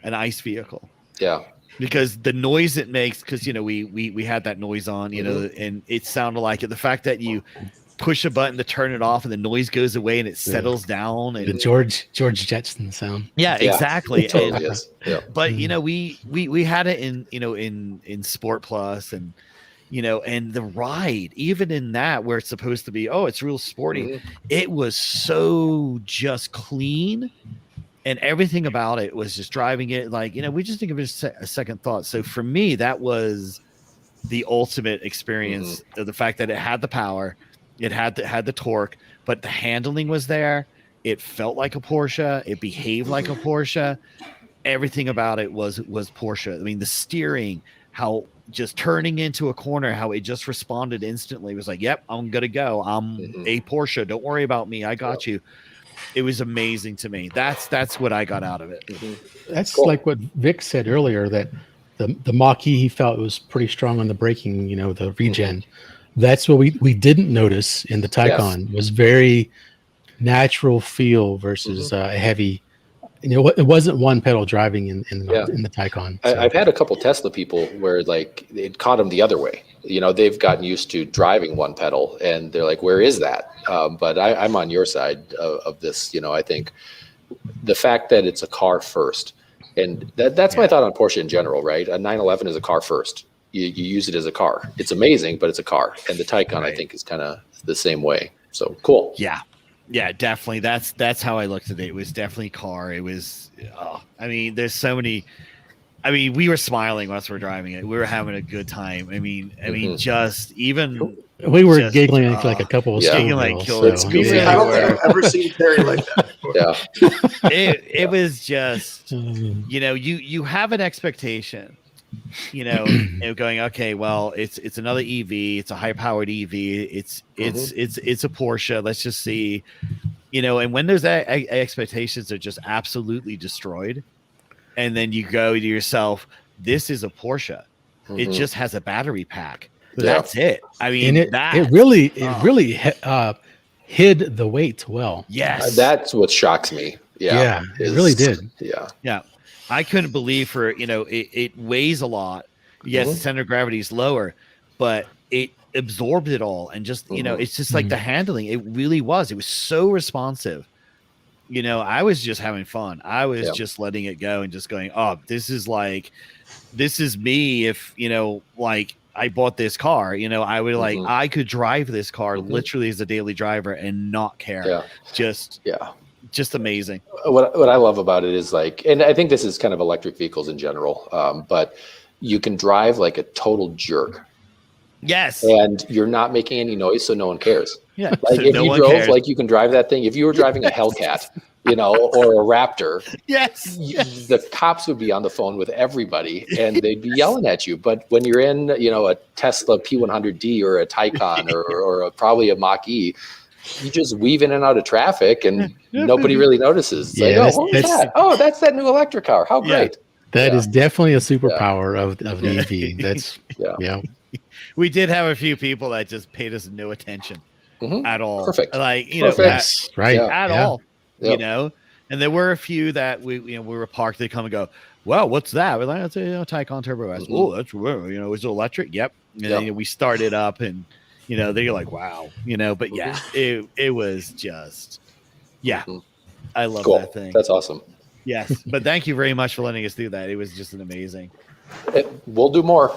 ICE vehicle. Yeah. Because the noise it makes, because you know we had that noise on, you know, and it sounded like it. The fact that you push a button to turn it off and the noise goes away and it settles down, and the George Jetson sound. Yeah, exactly. It totally is. Yeah. But you know, we had it in Sport Plus, and you know, and the ride, even in that where it's supposed to be, it's real sporty, it was so just clean. And everything about it was just driving it like, you know, we just didn't give it a second thought. So for me, that was the ultimate experience of the fact that it had the power, it had the torque, but the handling was there. It felt like a Porsche. It behaved like a Porsche. Everything about it was Porsche. I mean, the steering, how just turning into a corner, how it just responded instantly. It was like, yep, I'm going to go. I'm a Porsche. Don't worry about me. I got you. It was amazing to me. That's what I got out of it. That's cool. Like what Vic said earlier, that the Mach-E, he felt was pretty strong on the braking, you know, the regen. That's what we didn't notice in the Taycan. It was very natural feel versus a heavy. You know, it wasn't one pedal driving in the Taycan. So. I've had a couple Tesla people where like it caught them the other way. You know, they've gotten used to driving one pedal, and they're like, "Where is that?" But I'm on your side of this. You know, I think the fact that it's a car first, and that's my thought on Porsche in general, right? A 911 is a car first. You use it as a car. It's amazing, but it's a car. And the Taycan, I think, is kind of the same way. So cool. Yeah, definitely. That's how I looked at it. It was definitely car. It was. I mean, there's so many. I mean, we were smiling whilst we're driving it. We were having a good time. I mean, just even we were giggling like a couple of giggling like killer. I don't think I've ever seen Terry like that before. Yeah, it was just, you know, you have an expectation, you know, going, okay, well, it's another EV, it's a high powered EV, it's a Porsche. Let's just see, you know, and when those expectations are just absolutely destroyed. And then you go to yourself, this is a Porsche. It just has a battery pack. That's it. I mean, it really hid the weight well. Yes. That's what shocks me. Yeah, it really did. Yeah. I couldn't believe it weighs a lot. Yes, the center of gravity is lower, but it absorbed it all. And just, you know, it's just like the handling. It really was. It was so responsive. You know, I was just having fun. I was just letting it go and just going, this is me. If, you know, like I bought this car, you know, I would I could drive this car literally as a daily driver and not care. Just amazing. What I love about it is like, and I think this is kind of electric vehicles in general, but you can drive like a total jerk. Yes. And you're not making any noise, so no one cares. Yeah. Like so if you drove, like you can drive that thing. If you were driving a Hellcat, or a Raptor, Yes. the cops would be on the phone with everybody and they'd be yelling at you. But when you're in, a Tesla P100D or a Taycan or probably a Mach-E, you just weave in and out of traffic and nobody really notices. It's Yeah, like, what was that? Oh, that's that new electric car. How great. That is definitely a superpower of the EV. That's We did have a few people that just paid us no attention at all. Perfect. Like, Yes, right. At all. Yep. And there were a few that we were parked. They come and go, well, what's that? We're like, it's a Taycan Turbo S. Oh, that's is it electric? Yep. And then we started up, and they're like, wow, but it was just, I love that thing. That's awesome. Yes, but thank you very much for letting us do that. It was just an amazing. We'll do more.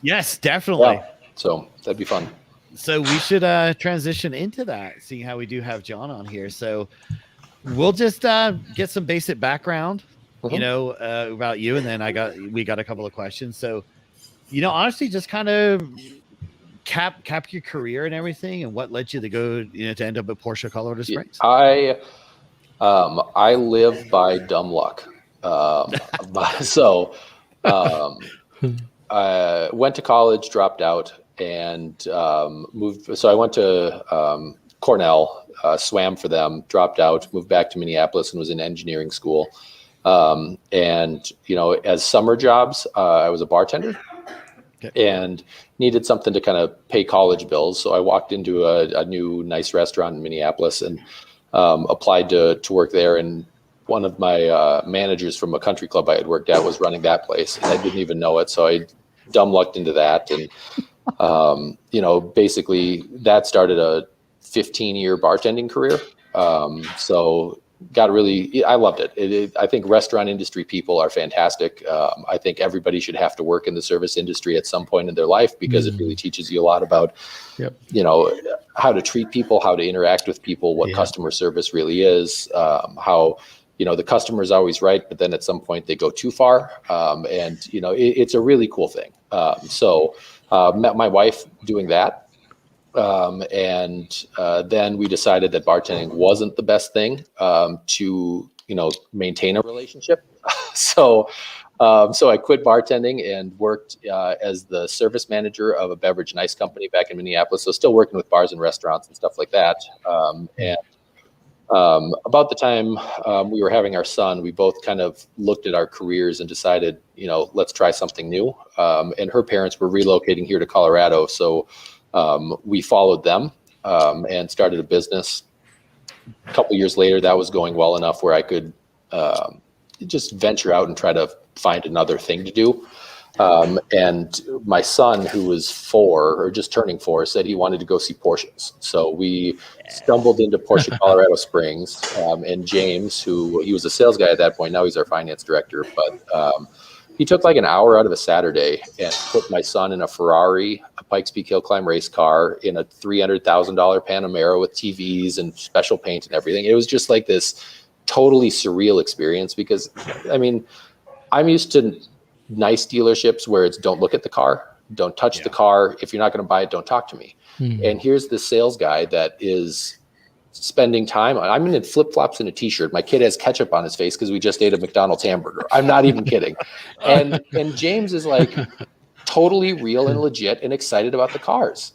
Yes, definitely. Yeah. So that'd be fun. So we should transition into that, seeing how we do have John on here. So we'll just get some basic background, about you, and then we got a couple of questions. So, honestly, just kind of cap your career and everything, and what led you to go, to end up at Porsche Colorado Springs. I live by dumb luck. I went to college, dropped out, and moved. So I went to Cornell, swam for them, dropped out, moved back to Minneapolis, and was in engineering school. As summer jobs, I was a bartender. And needed something to kind of pay college bills. So I walked into a new nice restaurant in Minneapolis and applied to work there. And one of my managers from a country club I had worked at was running that place. And I didn't even know it. So I dumb lucked into that. And, basically that started a 15-year bartending career. I loved it. I think restaurant industry people are fantastic. I think everybody should have to work in the service industry at some point in their life because it really teaches you a lot about, how to treat people, how to interact with people, what customer service really is, how, the customer is always right, but then at some point they go too far. It's a really cool thing. Met my wife doing that. Then we decided that bartending wasn't the best thing to maintain a relationship. So I quit bartending and worked as the service manager of a beverage and ice company back in Minneapolis. So still working with bars and restaurants and stuff like that. About the time we were having our son, we both kind of looked at our careers and decided, let's try something new. And her parents were relocating here to Colorado, so we followed them and started a business. A couple years later, that was going well enough where I could just venture out and try to find another thing to do. And my son, who was 4 or just turning 4, said he wanted to go see Porsches. So we stumbled into Porsche Colorado Springs, and James, he was a sales guy at that point. Now he's our finance director, but he took like an hour out of a Saturday and put my son in a Ferrari, a Pikes Peak Hill Climb race car, in a $300,000 Panamera with TVs and special paint and everything. It was just like this totally surreal experience because, I'm used to nice dealerships where it's don't look at the car, don't touch the car. If you're not going to buy it, don't talk to me. And here's this sales guy that is spending time. I'm in flip-flops and a t-shirt. My kid has ketchup on his face because we just ate a McDonald's hamburger. I'm not even kidding. And James is like totally real and legit and excited about the cars.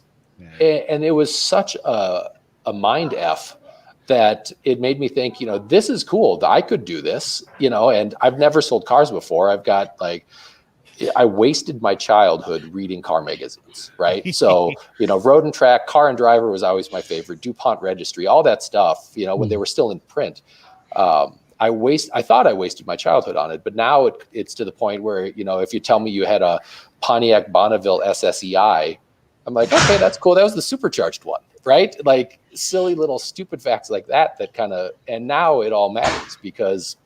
And it was such a mind F that it made me think, this is cool. I could do this, and I've never sold cars before. I wasted my childhood reading car magazines, right? So, Road and Track, Car and Driver was always my favorite, DuPont Registry, all that stuff, when they were still in print. I thought I wasted my childhood on it, but now it's to the point where, if you tell me you had a Pontiac Bonneville SSEI, I'm like, okay, that's cool. That was the supercharged one, right? Like silly little stupid facts like that and now it all matters because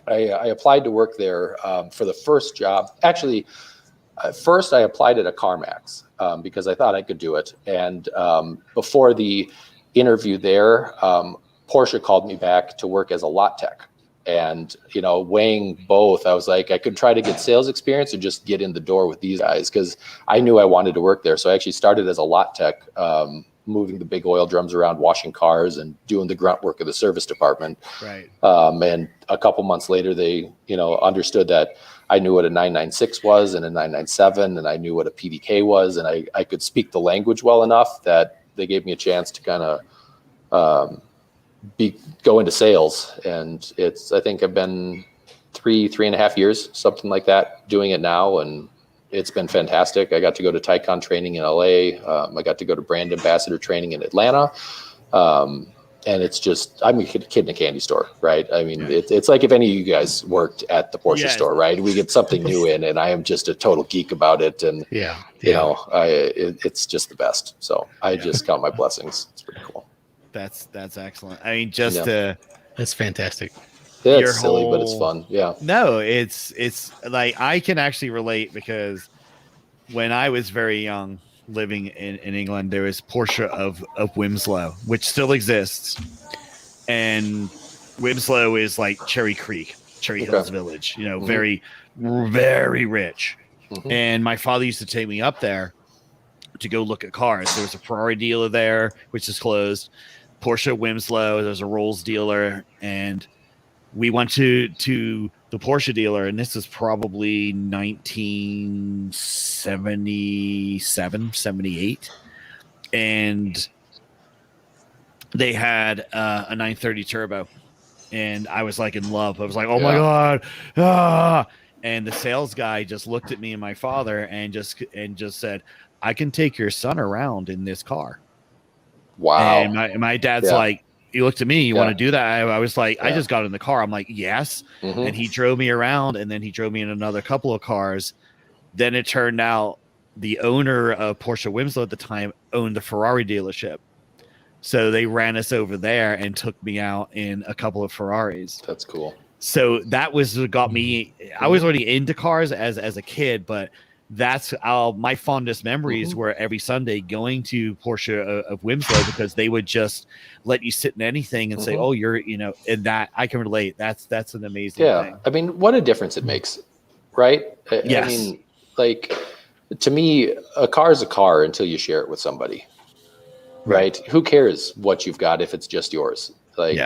I applied to work there for the first job. Actually, first I applied at a CarMax because I thought I could do it. And before the interview there, Porsche called me back to work as a lot tech. And, weighing both, I was like, I could try to get sales experience or just get in the door with these guys because I knew I wanted to work there. So I actually started as a lot tech moving the big oil drums around, washing cars, and doing the grunt work of the service department. Right. And a couple months later, they, understood that I knew what a 996 was and a 997, and I knew what a PDK was, and I could speak the language well enough that they gave me a chance to kind of go into sales. And I think I've been 3.5 years, something like that, doing it now, and it's been fantastic. I got to go to Tycon training in LA. I got to go to brand ambassador training in Atlanta. And it's just, I'm a kid in a candy store, right? I mean, it's like if any of you guys worked at the Porsche store, right? We get something new in, and I am just a total geek about it. And, it's just the best. So I just count my blessings. It's pretty cool. That's excellent. I mean, that's fantastic. Yeah, it's silly, but it's fun. Yeah. No, it's like I can actually relate, because when I was very young, living in England, there was Porsche of Wilmslow, which still exists, and Wilmslow is like Cherry Hills Village. Very, very rich. Mm-hmm. And my father used to take me up there to go look at cars. There was a Ferrari dealer there, which is closed. Porsche of Wilmslow. There's a Rolls dealer, and we went to the Porsche dealer, and this was probably 1977, 78. And they had a 930 turbo, and I was like in love. I was like, oh my God. Ah! And the sales guy just looked at me and my father and just said, I can take your son around in this car. Wow. And my dad's like, he looked at me, you want to do that? I was like, I just got in the car. I'm like, yes. Mm-hmm. And he drove me around, and then he drove me in another couple of cars. Then it turned out the owner of Porsche Winslow at the time owned the Ferrari dealership. So they ran us over there and took me out in a couple of Ferraris. That's cool. So that was what got me. I was already into cars as a kid, but that's my fondest memories were every Sunday going to Porsche of Winslow, because they would just let you sit in anything and say, oh, you're, and that I can relate. That's an amazing thing. I mean, what a difference it makes, right? Yes. I mean, like, to me, a car is a car until you share it with somebody, right? Who cares what you've got if it's just yours? Like,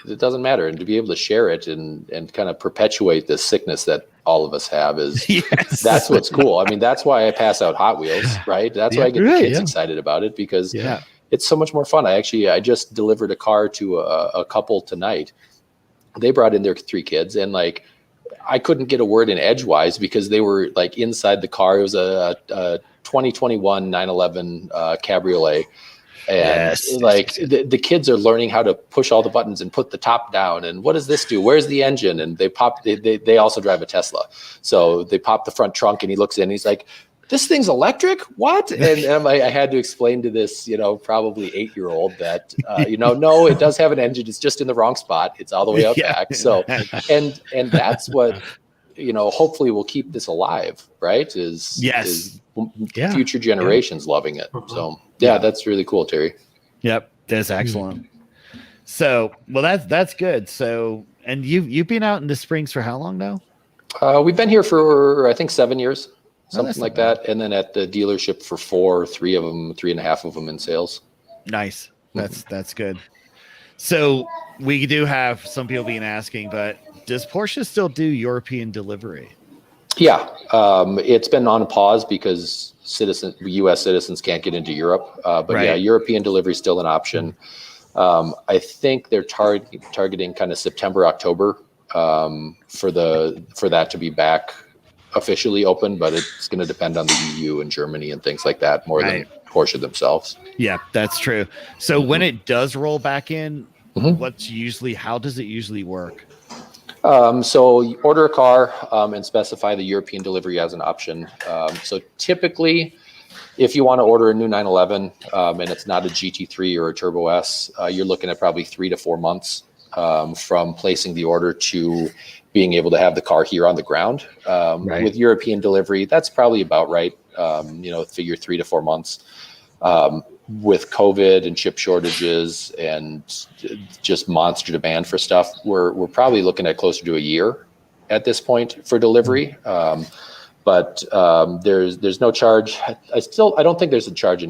it doesn't matter. And to be able to share it and kind of perpetuate this sickness that all of us have is that's what's cool. I mean, that's why I pass out Hot Wheels, right? That's why I get the kids excited about it, because it's so much more fun. I just delivered a car to a couple tonight. They brought in their 3 kids, and like, I couldn't get a word in edgewise because they were like inside the car. It was a 2021 911 Cabriolet. And the kids are learning how to push all the buttons and put the top down. And what does this do? Where's the engine? And they also drive a Tesla. So they pop the front trunk, and he looks in and he's like, this thing's electric? What? And I had to explain to this, probably 8-year-old that, no, it does have an engine. It's just in the wrong spot. It's all the way out back. So, and that's what, hopefully will keep this alive, right? Is future generations loving it. So that's really cool, Terry. Yep. That's excellent. So, well, that's good. So, and you've been out in the Springs for how long now? We've been here for, I think, 7 years. Something like that. And then at the dealership for 3.5 of them in sales. Nice. That's good. So we do have some people being asking, but does Porsche still do European delivery? Yeah. It's been on pause because U.S. citizens can't get into Europe. But European delivery is still an option. I think they're targeting kind of September, October for that to be back officially open, but it's going to depend on the EU and Germany and things like that more than Porsche themselves. Yeah, that's true. So when it does roll back in, how does it usually work? So you order a car and specify the European delivery as an option. So typically, if you want to order a new 911 and it's not a GT3 or a Turbo S, you're looking at probably 3 to 4 months from placing the order to being able to have the car here on the ground. With European delivery, that's probably about right. Figure 3 to 4 months. With COVID and chip shortages and just monster demand for stuff, we're probably looking at closer to a year at this point for delivery. But there's no charge. I don't think there's a charge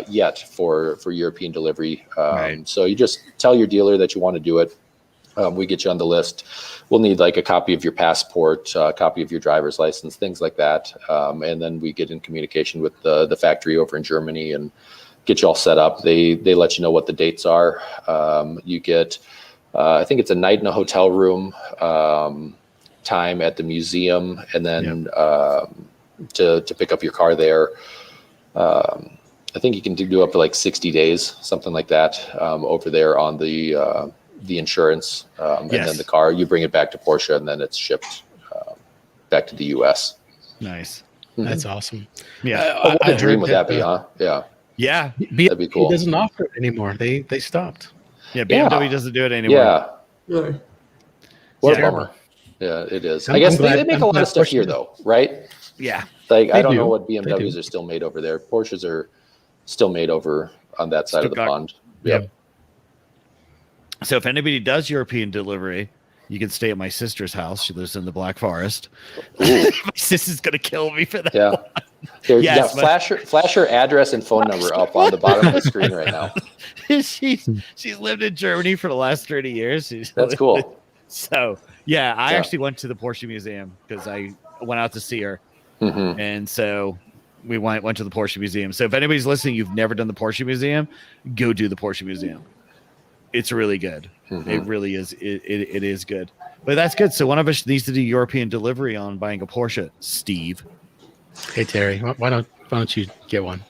yet for European delivery. Right. So you just tell your dealer that you want to do it. We get you on the list. We'll need like a copy of your passport, a copy of your driver's license, things like that. And then we get in communication with the factory over in Germany and get you all set up. They let you know what the dates are. You get, I think it's a night in a hotel room, time at the museum, and then to pick up your car there. I think you can do up to like 60 days, something like that, over there on the insurance, and then the car. You bring it back to Porsche, and then it's shipped back to the U.S. Nice. That's awesome. Yeah. What a dream would that be, huh? Yeah. Yeah. BMW That'd be cool. doesn't offer it anymore. They stopped. Yeah. BMW doesn't do it anymore. Yeah. Really? What a Terrible. bummer. Yeah, it is. I'm I guess glad- they make I'm a lot glad of stuff Porsche here, did. though, right? Yeah. Like, I They don't know do. what They BMWs do. are still made over there. Porsches are still made over on that side of the Stuttgart. pond. Yep. So if anybody does European delivery, you can stay at my sister's house. She lives in the Black Forest. my sister's gonna kill me for that. Yeah. Here, Yes, but- flash her address and phone number up on the bottom of the screen right now. she's lived in Germany for the last 30 years. That's cool. So yeah, I Yeah. actually went to the Porsche Museum because I went out to see her, Mm-hmm. and so we went to the Porsche Museum. So if anybody's listening, you've never done the Porsche Museum, go do the Porsche Museum. It's really good. Mm-hmm. It really is. It is good. But that's good. So one of us needs to do European delivery on buying a Porsche. Steve. Hey Terry, why don't you get one?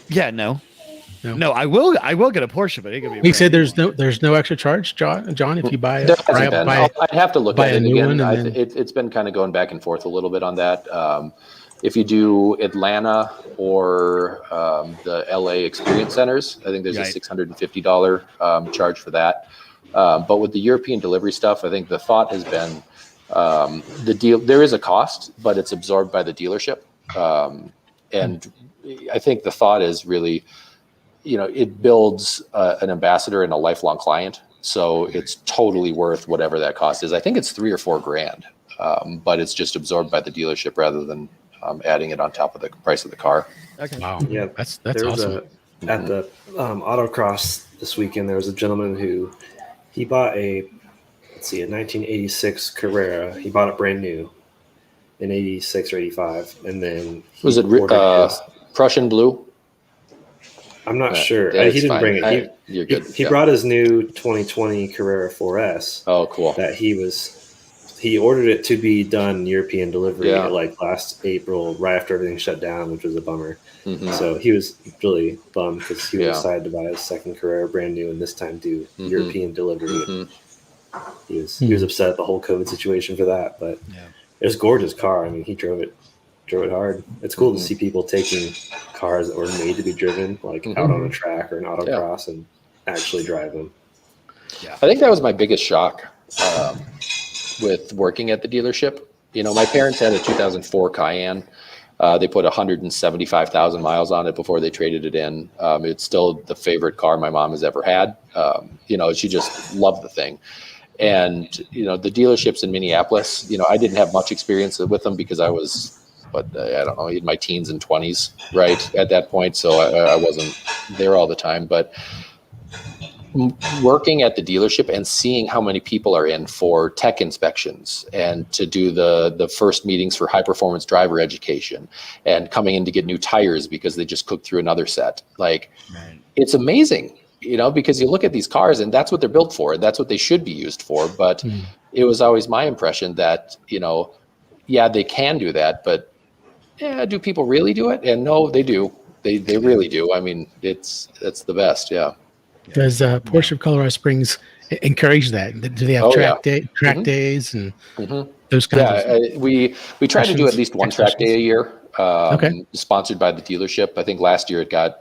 Yeah. No. No. I will get a Porsche, but it could be. We said there's no extra charge, John, if you buy There it. hasn't been. I'd have to look buy at a it new again. one and then- It's been kind of going back and forth a little bit on that. If you do Atlanta or the LA Experience Centers, I think there's Right. a $650 charge for that. But with the European delivery stuff, I think the thought has been the deal. There is a cost, but it's absorbed by the dealership. And I think the thought is really, it builds an ambassador and a lifelong client. So it's totally worth whatever that cost is. I think it's $3 or $4 grand, but it's just absorbed by the dealership rather than adding it on top of the price of the car. Okay. Wow. Yeah, That's there was awesome. at the autocross this weekend. There was a gentleman who he bought a 1986 Carrera. He bought it brand new in 86 or 85, and then he Was it ordered his- Prussian blue? I'm not sure. Yeah, He it's didn't fine. bring it. You're good. He Yeah. brought his new 2020 Carrera 4S Oh, cool. that he ordered it to be done European delivery Yeah. like last April, right after everything shut down, which was a bummer. Mhm. So he was really bummed because he Yeah. decided to buy his second Carrera brand new and this time do Mhm. European delivery. Mhm. He was upset at the whole COVID situation for that, but Yeah. it was a gorgeous car. I mean, he drove it hard. It's cool Mhm. to see people taking cars that were made to be driven, like Mhm. out on a track or an autocross, and actually drive them. I think that was my biggest shock with working at the dealership. My parents had a 2004 Cayenne. They put 175,000 miles on it before they traded it in. It's still the favorite car my mom has ever had. She just loved the thing. And, the dealerships in Minneapolis, I didn't have much experience with them because I was, I don't know, in my teens and 20s, right, at that point. So I wasn't there all the time. But working at the dealership and seeing how many people are in for tech inspections and to do the first meetings for high performance driver education and coming in to get new tires because they just cooked through another set. Like, It's amazing, because you look at these cars and that's what they're built for. That's what they should be used for. But it was always my impression that, they can do that, but do people really do it? And no, they do. They really do. I mean, it's the best. Yeah. Does Porsche of Colorado Springs encourage that? Do they have track Mhm. days and Mhm. those kinds of? We try to do at least one track day a year. Okay. Sponsored by the dealership. I think last year it got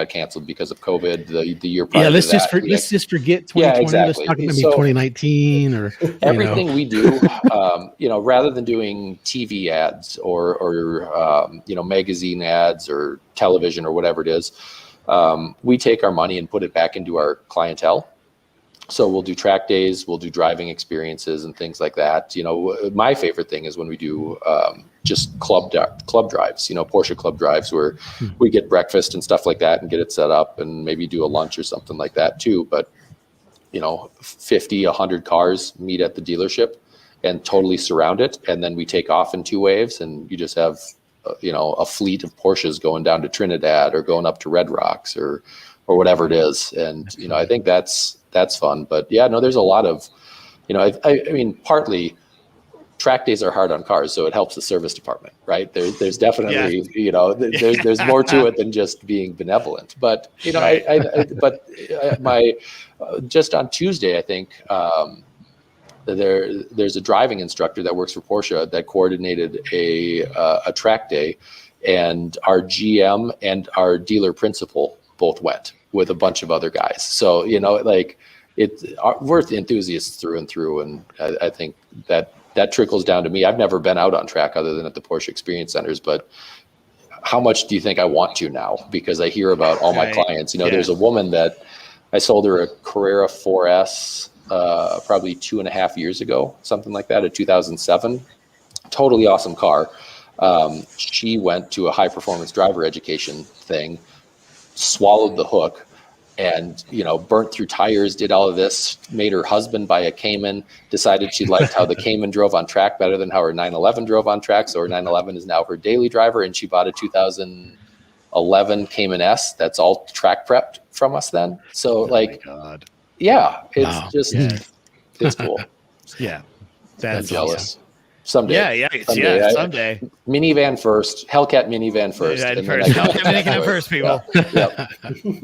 canceled because of COVID. The year prior Yeah, to let's that, just we forget 2020. Yeah, Let's exactly. talk maybe So- 2019 or everything we do, rather than doing TV ads or magazine ads or television or whatever it is, we take our money and put it back into our clientele. So we'll do track days, we'll do driving experiences and things like that. My favorite thing is when we do just club drives, Porsche club drives where we get breakfast and stuff like that and get it set up and maybe do a lunch or something like that too. But, 50, 100 cars meet at the dealership and totally surround it. And then we take off in 2 waves and you just have, a fleet of Porsches going down to Trinidad or going up to Red Rocks or whatever it is. And, I think that's fun. But yeah, no, there's a lot of, I mean, partly track days are hard on cars, so it helps the service department, right? There's definitely, there's more to it than just being benevolent. But, just on Tuesday, I think, there's a driving instructor that works for Porsche that coordinated a track day, and our GM and our dealer principal both went with a bunch of other guys. So, it's worth enthusiasts through and through. And I think that trickles down to me. I've never been out on track other than at the Porsche Experience Centers, but how much do you think I want to now? Because I hear about all my clients. There's a woman that I sold her a Carrera 4S probably 2.5 years ago, something like that, a 2007. Totally awesome car. She went to a high performance driver education thing, swallowed the hook, and burnt through tires, did all of this, made her husband buy a Cayman, decided she liked how the Cayman drove on track better than how her 911 drove on track, so her 911 is now her daily driver, and she bought a 2011 Cayman S that's all track prepped from us then. So God. Yeah, it's it's cool. Yeah, I'm jealous. Someday. Someday. Minivan first. Hellcat minivan first. Hellcat minivan first, people. Yep.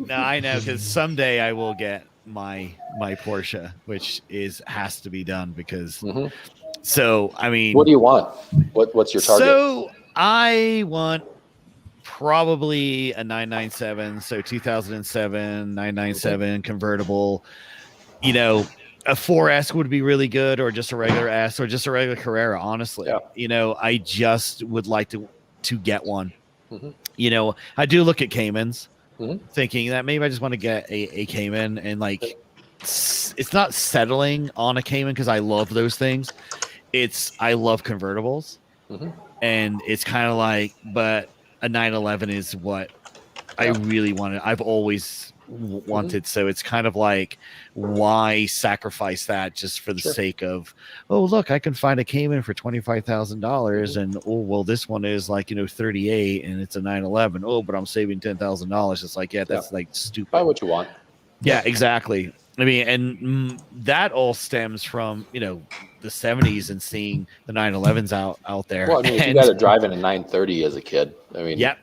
No, I know, because someday I will get my Porsche, which has to be done because. So I mean, what do you want? What's your target? So I want probably a 997. So 2007 997 convertible. A 4S would be really good, or just a regular S, or just a regular Carrera, honestly. Yeah. I just would like to get one. I do look at Caymans, thinking that maybe I just want to get a Cayman, and it's not settling on a Cayman because I love those things. I love convertibles, and it's kind of but a 911 is what I really wanted. I've always wanted, so it's kind of why sacrifice that just for the sake of, oh look, I can find a Cayman for $25,000, and oh well, this one is 38 and it's a 911. Oh, but I'm saving $10,000. It's that's stupid. Buy what you want. Yeah, exactly. I mean, and that all stems from the 70s and seeing the 911s out there. Well, I mean, if you got to drive in a 930 as a kid, I mean, yeah.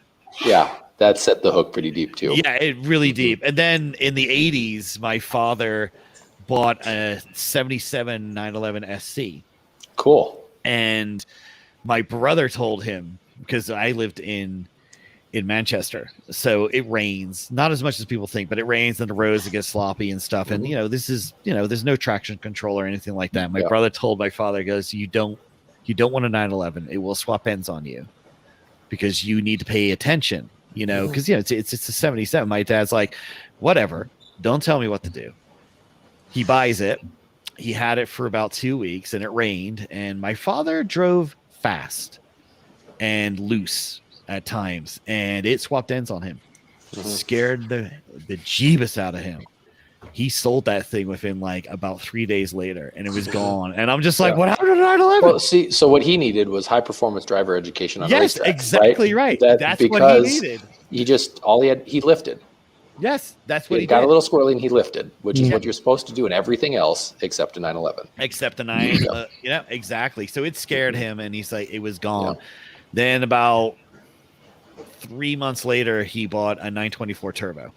That set the hook pretty deep too. Yeah, it really deep. And then in the 80s, my father bought a 77 911 SC. Cool. And my brother told him, because I lived in Manchester, so it rains, not as much as people think, but it rains and the roads get sloppy and stuff. And this is there's no traction control or anything like that. My brother told my father, he goes, you don't want a 911. It will swap ends on you because you need to pay attention. Because it's a 77. My dad's like, whatever, don't tell me what to do. He buys it. He had it for about 2 weeks, and it rained. And my father drove fast and loose at times, and it swapped ends on him. Scared the jeebus out of him. He sold that thing within about 3 days later, and it was gone. And I'm just what happened to 911? Well, see, so what he needed was high performance driver education on racetracks. Exactly right. That's what he needed. He lifted. Yes, that's what he got did. A little squirrely and he lifted, which is what you're supposed to do in everything else except a 911. Except a 9. Exactly. So it scared him, and he's it was gone. Yeah. Then about 3 months later, he bought a 924 turbo.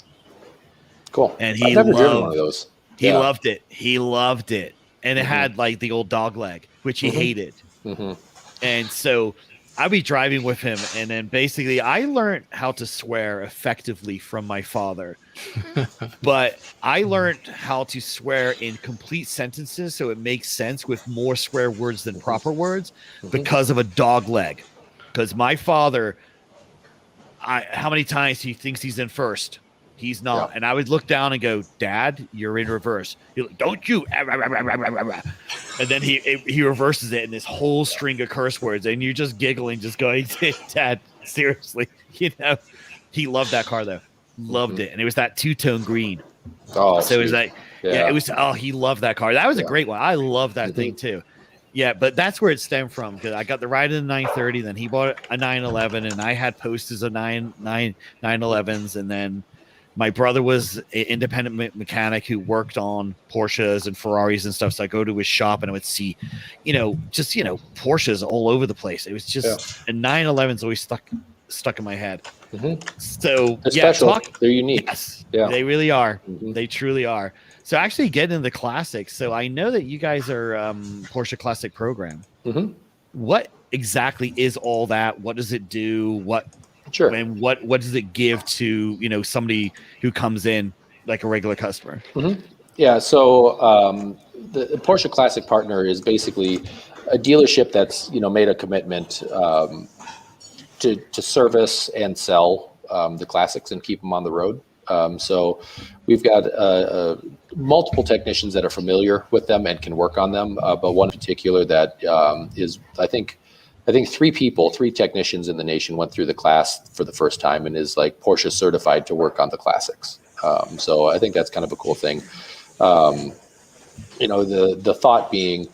Cool. And I've never driven one of those. He loved it. He loved it. And it had the old dog leg, which he hated. And so I'd be driving with him, and then basically I learned how to swear effectively from my father. But I learned how to swear in complete sentences so it makes sense with more swear words than proper words because of a dog leg. Because my father, how many times he thinks he's in first? He's not. And I would look down and go, Dad, you're in reverse. He's like, don't you? And then he reverses it in this whole string of curse words. And you're just giggling, just going, Dad, seriously. You know, he loved that car, though. Loved it. And it was that two-tone green. Oh, so it was like, yeah, it was, he loved that car. That was a great one. I love that thing, too. Yeah, but that's where it stemmed from, because I got the ride in the 930, then he bought a 911, and I had posters of 911s, and then my brother was an independent mechanic who worked on Porsches and Ferraris and stuff, so I go to his shop and I would see, Porsches all over the place. It was just, and 911s always stuck in my head. So, they're special. They're unique. Yes, they really are. They truly are. So actually getting into the classics. So I know that you guys are Porsche Classic Program. What exactly is all that? What does it do? And what does it give to, somebody who comes in like a regular customer? Yeah. So the Porsche Classic Partner is basically a dealership that's, made a commitment to service and sell the classics and keep them on the road. So we've got multiple technicians that are familiar with them and can work on them. But one in particular that is, I think three technicians in the nation went through the class for the first time and is like Porsche certified to work on the classics. So I think that's kind of a cool thing. The thought being,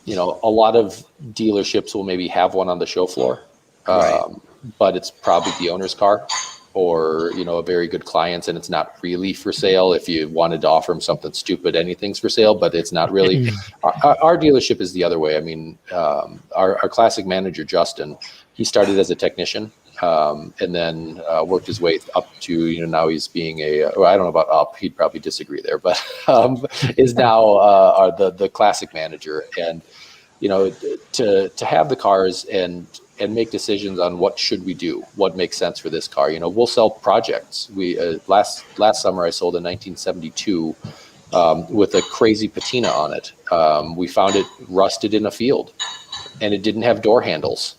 a lot of dealerships will maybe have one on the show floor, but it's probably the owner's car. Or, a very good client's, and it's not really for sale. If you wanted to offer them something stupid, anything's for sale, but it's not really. Our dealership is the other way. I mean, our classic manager, Justin, he started as a technician and then worked his way up to, now he's being I don't know about up, he'd probably disagree there, but is now the classic manager. And, to have the cars and make decisions on what should we do, what makes sense for this car. We'll sell projects. We last summer I sold a 1972 with a crazy patina on it. We found it rusted in a field, and it didn't have door handles,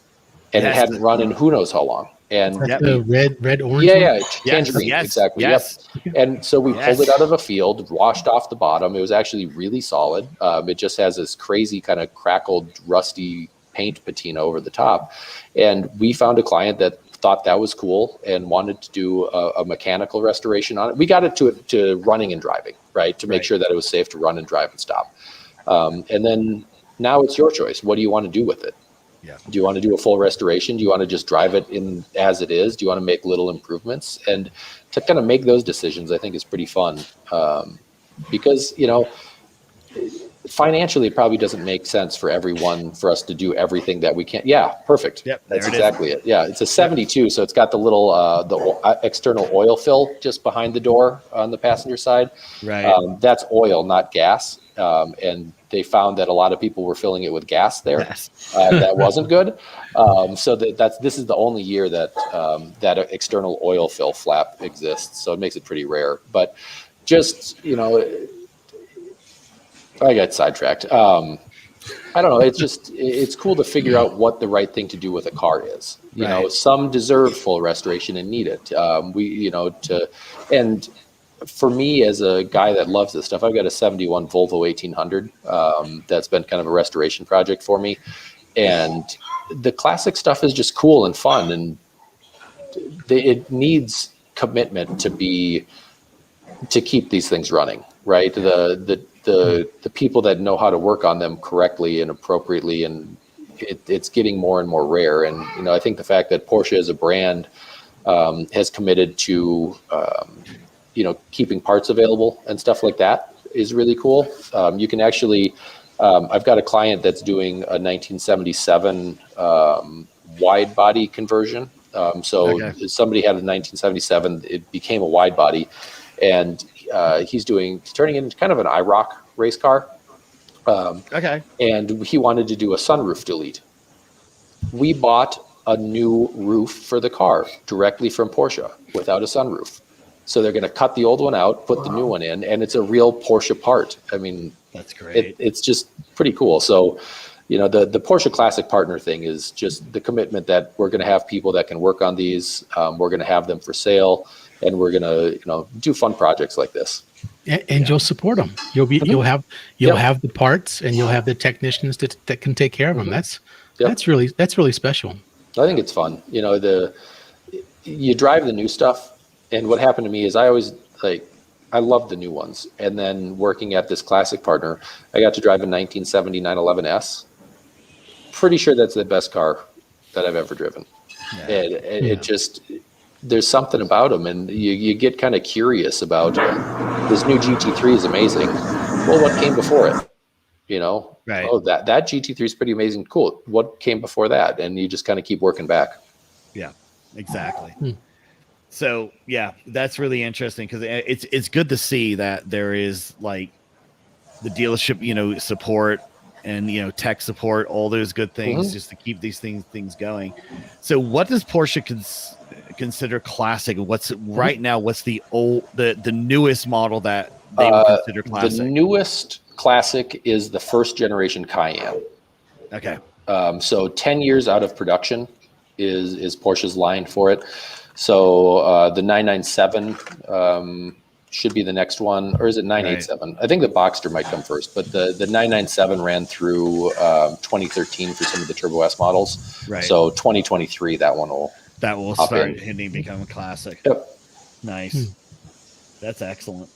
and it hadn't run in who knows how long. And the red orange. Tangerine, exactly. Yes. Yep. And so we pulled it out of a field, washed off the bottom. It was actually really solid. It just has this crazy kind of crackled, rusty paint patina over the top. And we found a client that thought that was cool and wanted to do a mechanical restoration on it. We got it to running and driving, right? To make sure that it was safe to run and drive and stop. And then now it's your choice. What do you want to do with it? Yeah. Do you want to do a full restoration? Do you want to just drive it in as it is? Do you want to make little improvements? And to kind of make those decisions, I think is pretty fun. Because, financially, it probably doesn't make sense for us to do everything that we can. Yeah, perfect. Yep, that's exactly it. Yeah, it's a 72, so it's got the little the external oil fill just behind the door on the passenger side. Right. That's oil, not gas. And they found that a lot of people were filling it with gas there. That wasn't good. So this is the only year that that external oil fill flap exists. So it makes it pretty rare. But just I got sidetracked. I don't know. It's cool to figure out what the right thing to do with a car is. Some deserve full restoration and need it. And for me as a guy that loves this stuff, I've got a 71 Volvo 1800 that's been kind of a restoration project for me. And the classic stuff is just cool and fun. And it needs commitment to keep these things running, right? The people that know how to work on them correctly and appropriately, and it's getting more and more rare. And I think the fact that Porsche as a brand has committed to keeping parts available and stuff like that is really cool. You can actually, I've got a client that's doing a 1977 wide body conversion. Somebody had a 1977, it became a wide body, and he's turning into kind of an IROC race car. And he wanted to do a sunroof delete. We bought a new roof for the car directly from Porsche without a sunroof. So they're going to cut the old one out, put the new one in, and it's a real Porsche part. I mean, that's great. It's just pretty cool. So, the Porsche Classic Partner thing is just the commitment that we're going to have people that can work on these. We're going to have them for sale. and we're gonna do fun projects like this. And you'll support them. You'll have the parts, and you'll have the technicians that can take care of them. That's really special. I think it's fun. You drive the new stuff, and what happened to me is I love the new ones. And then working at this classic partner, I got to drive a 1970 911S. Pretty sure that's the best car that I've ever driven. Yeah. And it just, there's something about them, and you get kind of curious about this new GT3 is amazing. Well, what came before it? Right. Oh, that GT3 is pretty amazing. Cool. What came before that? And you just kind of keep working back. Yeah, exactly. So yeah, that's really interesting because it's good to see that there is like the dealership, support and tech support, all those good things just to keep these things going. So what does Porsche consider classic? What's right now? What's the newest model that they would consider classic? The newest classic is the first generation Cayenne. Okay. So 10 years out of production is Porsche's line for it. So the 997 should be the next one, or is it 987? Right. I think the Boxster might come first, but the 997 ran through 2013 for some of the Turbo S models. Right. So 2023, that will start hitting, become a classic. Yep. Nice. That's excellent.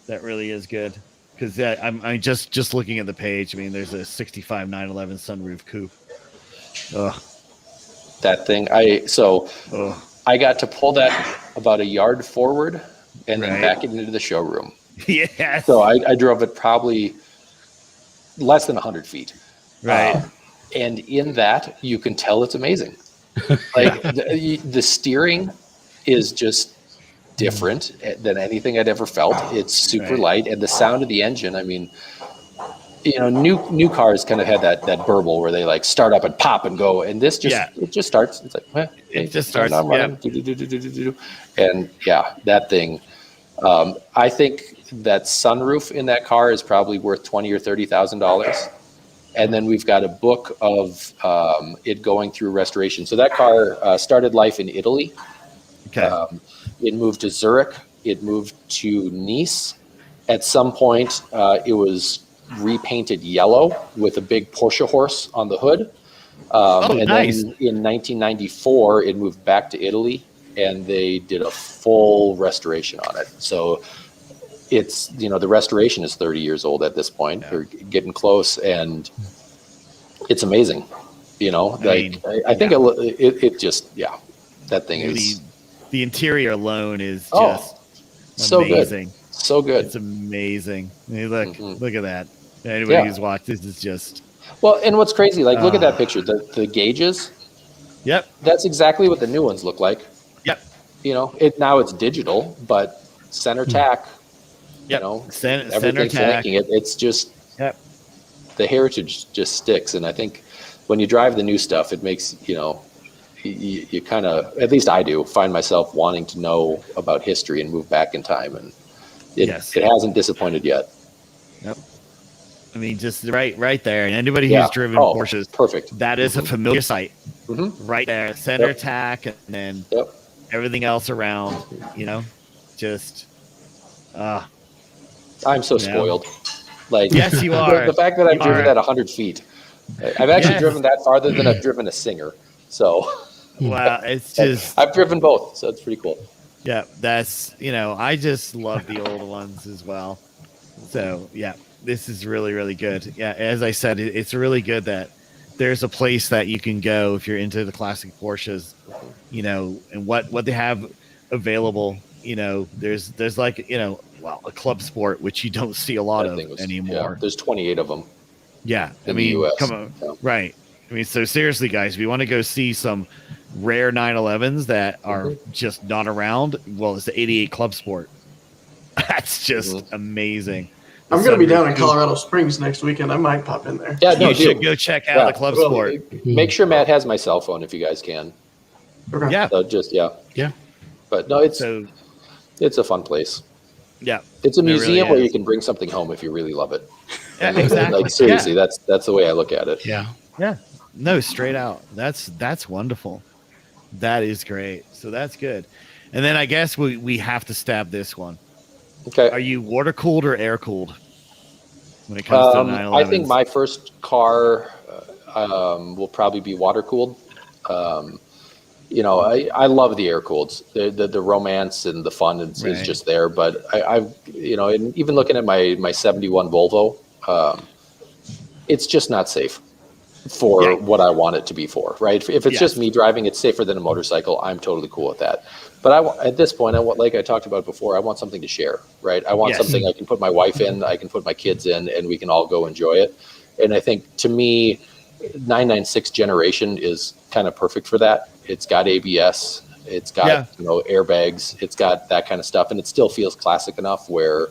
That really is good. Because I'm just looking at the page. I mean, there's a 65 911 sunroof coupe. Ugh. That thing. I got to pull that about a yard forward and then back into the showroom. Yes. So I drove it probably less than 100 feet. Right. And in that, you can tell it's amazing. Like the steering is just different than anything I'd ever felt. It's super light, and the sound of the engine. I mean, new cars kind of had that burble where they like start up and pop and go, and this it just starts. It's like it just starts. And that thing. I think that sunroof in that car is probably worth $20,000 or $30,000. And then we've got a book of it going through restoration. So that car started life in Italy. Okay. It moved to Zurich. It moved to Nice. At some point, it was repainted yellow with a big Porsche horse on the hood. And nice. Then in 1994, it moved back to Italy, and they did a full restoration on it. So it's, the restoration is 30 years old at this point. They're getting close, and it's amazing. I think it just, that thing is. The interior alone is just amazing. So good. It's amazing. I mean, look at that. Anybody who's watched this is just. Well, and what's crazy, like, look at that picture. The gauges. Yep. That's exactly what the new ones look like. Yep. Now it's digital, but center tack. Yep. Everything's flanking it. It's just. Yep. The heritage just sticks, and I think when you drive the new stuff, it makes you kind of, at least I do, find myself wanting to know about history and move back in time, and it hasn't disappointed yet. Yep. I mean, just right there, and anybody who's driven Porsches, perfect. That is a familiar sight, right there. Center tack, and then everything else around. Just. I'm so spoiled. Like, yes, you are. The fact that I've driven at 100 feet, I've actually driven that farther than I've driven a Singer. So. Wow, it's just. I've driven both, so it's pretty cool. Yeah, that's I just love the old ones as well. So this is really, really good. Yeah, as I said, it's really good that there's a place that you can go if you're into the classic Porsches, and what they have available. There's like a club sport, which you don't see a lot of anymore. Yeah, there's 28 of them. Yeah, in the US. Come on, right? I mean, so seriously, guys, if you want to go see some rare 911s that are just not around, well, it's the 88 Club Sport. That's just amazing. I'm going to be down in Colorado Springs next weekend. I might pop in there. Yeah, you should go check out the Club Sport. Make sure Matt has my cell phone if you guys can. Okay. Yeah. So just but no, it's a fun place. Yeah, it's a museum where you can bring something home if you really love it. Yeah, exactly. Like seriously, that's the way I look at it. Yeah. No, straight out. That's wonderful. That is great. So that's good. And then I guess we have to stab this one. Okay. Are you water cooled or air cooled when it comes to 911s? I think my first car will probably be water cooled. I love the air cooleds. The romance and the fun is just there. But and even looking at my 71 Volvo, it's just not safe for what I want it to be for, right? If it's just me driving, it's safer than a motorcycle. I'm totally cool with that. But at this point, like I talked about before, I want something to share, right? I want something I can put my wife in, I can put my kids in, and we can all go enjoy it. And I think, to me, 996 generation is kind of perfect for that. It's got ABS, it's got airbags, it's got that kind of stuff, and it still feels classic enough where,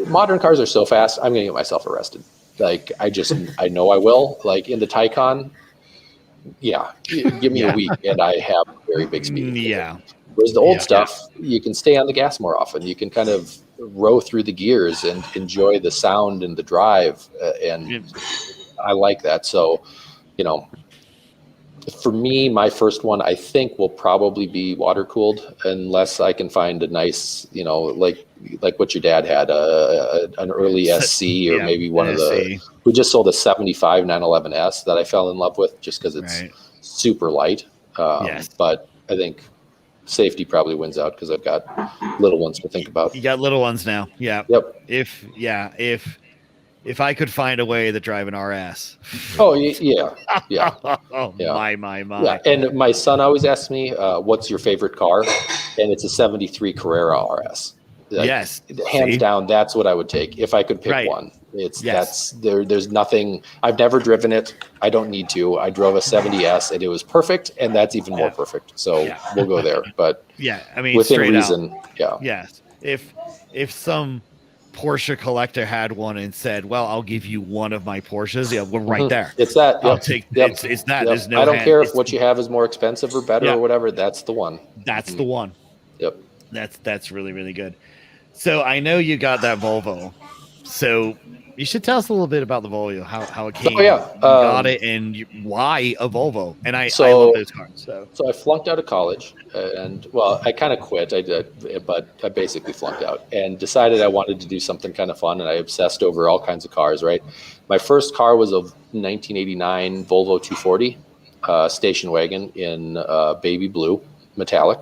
modern cars are so fast, I'm going to get myself arrested. Like, I know I will. Like in the Taycan, give me a week and I have very big speed. Yeah. Whereas the old stuff, you can stay on the gas more often. You can kind of row through the gears and enjoy the sound and the drive. And I like that. So, for me, my first one, I think, will probably be water cooled, unless I can find a nice, like what your dad had, an early SC, or maybe one of the. We just sold a 75 911S that I fell in love with just because it's super light. But I think safety probably wins out because I've got little ones to think about. You got little ones now. Yeah. Yep. If I could find a way to drive an RS. Oh, yeah. Oh, yeah. My. Yeah. And my son always asks me, what's your favorite car? And it's a 73 Carrera RS. Hands down, that's what I would take if I could pick one. There's nothing. I've never driven it. I don't need to. I drove a 70S and it was perfect, and that's even more perfect. So we'll go there. But I mean, within reason, Yes. If some Porsche collector had one and said, "Well, I'll give you one of my Porsches," we're right there. It's that. I'll take. It's that. Yep. There's no. I don't care if what you have is more expensive or better or whatever. That's the one. That's the one. Yep. That's really, really good. So I know you got that Volvo. So you should tell us a little bit about the Volvo, how it came. Oh, yeah. You got it, and why a Volvo. And I love those cars. So I flunked out of college, and I kind of quit. I did, but I basically flunked out and decided I wanted to do something kind of fun. And I obsessed over all kinds of cars. Right. My first car was a 1989 Volvo 240 station wagon in baby blue metallic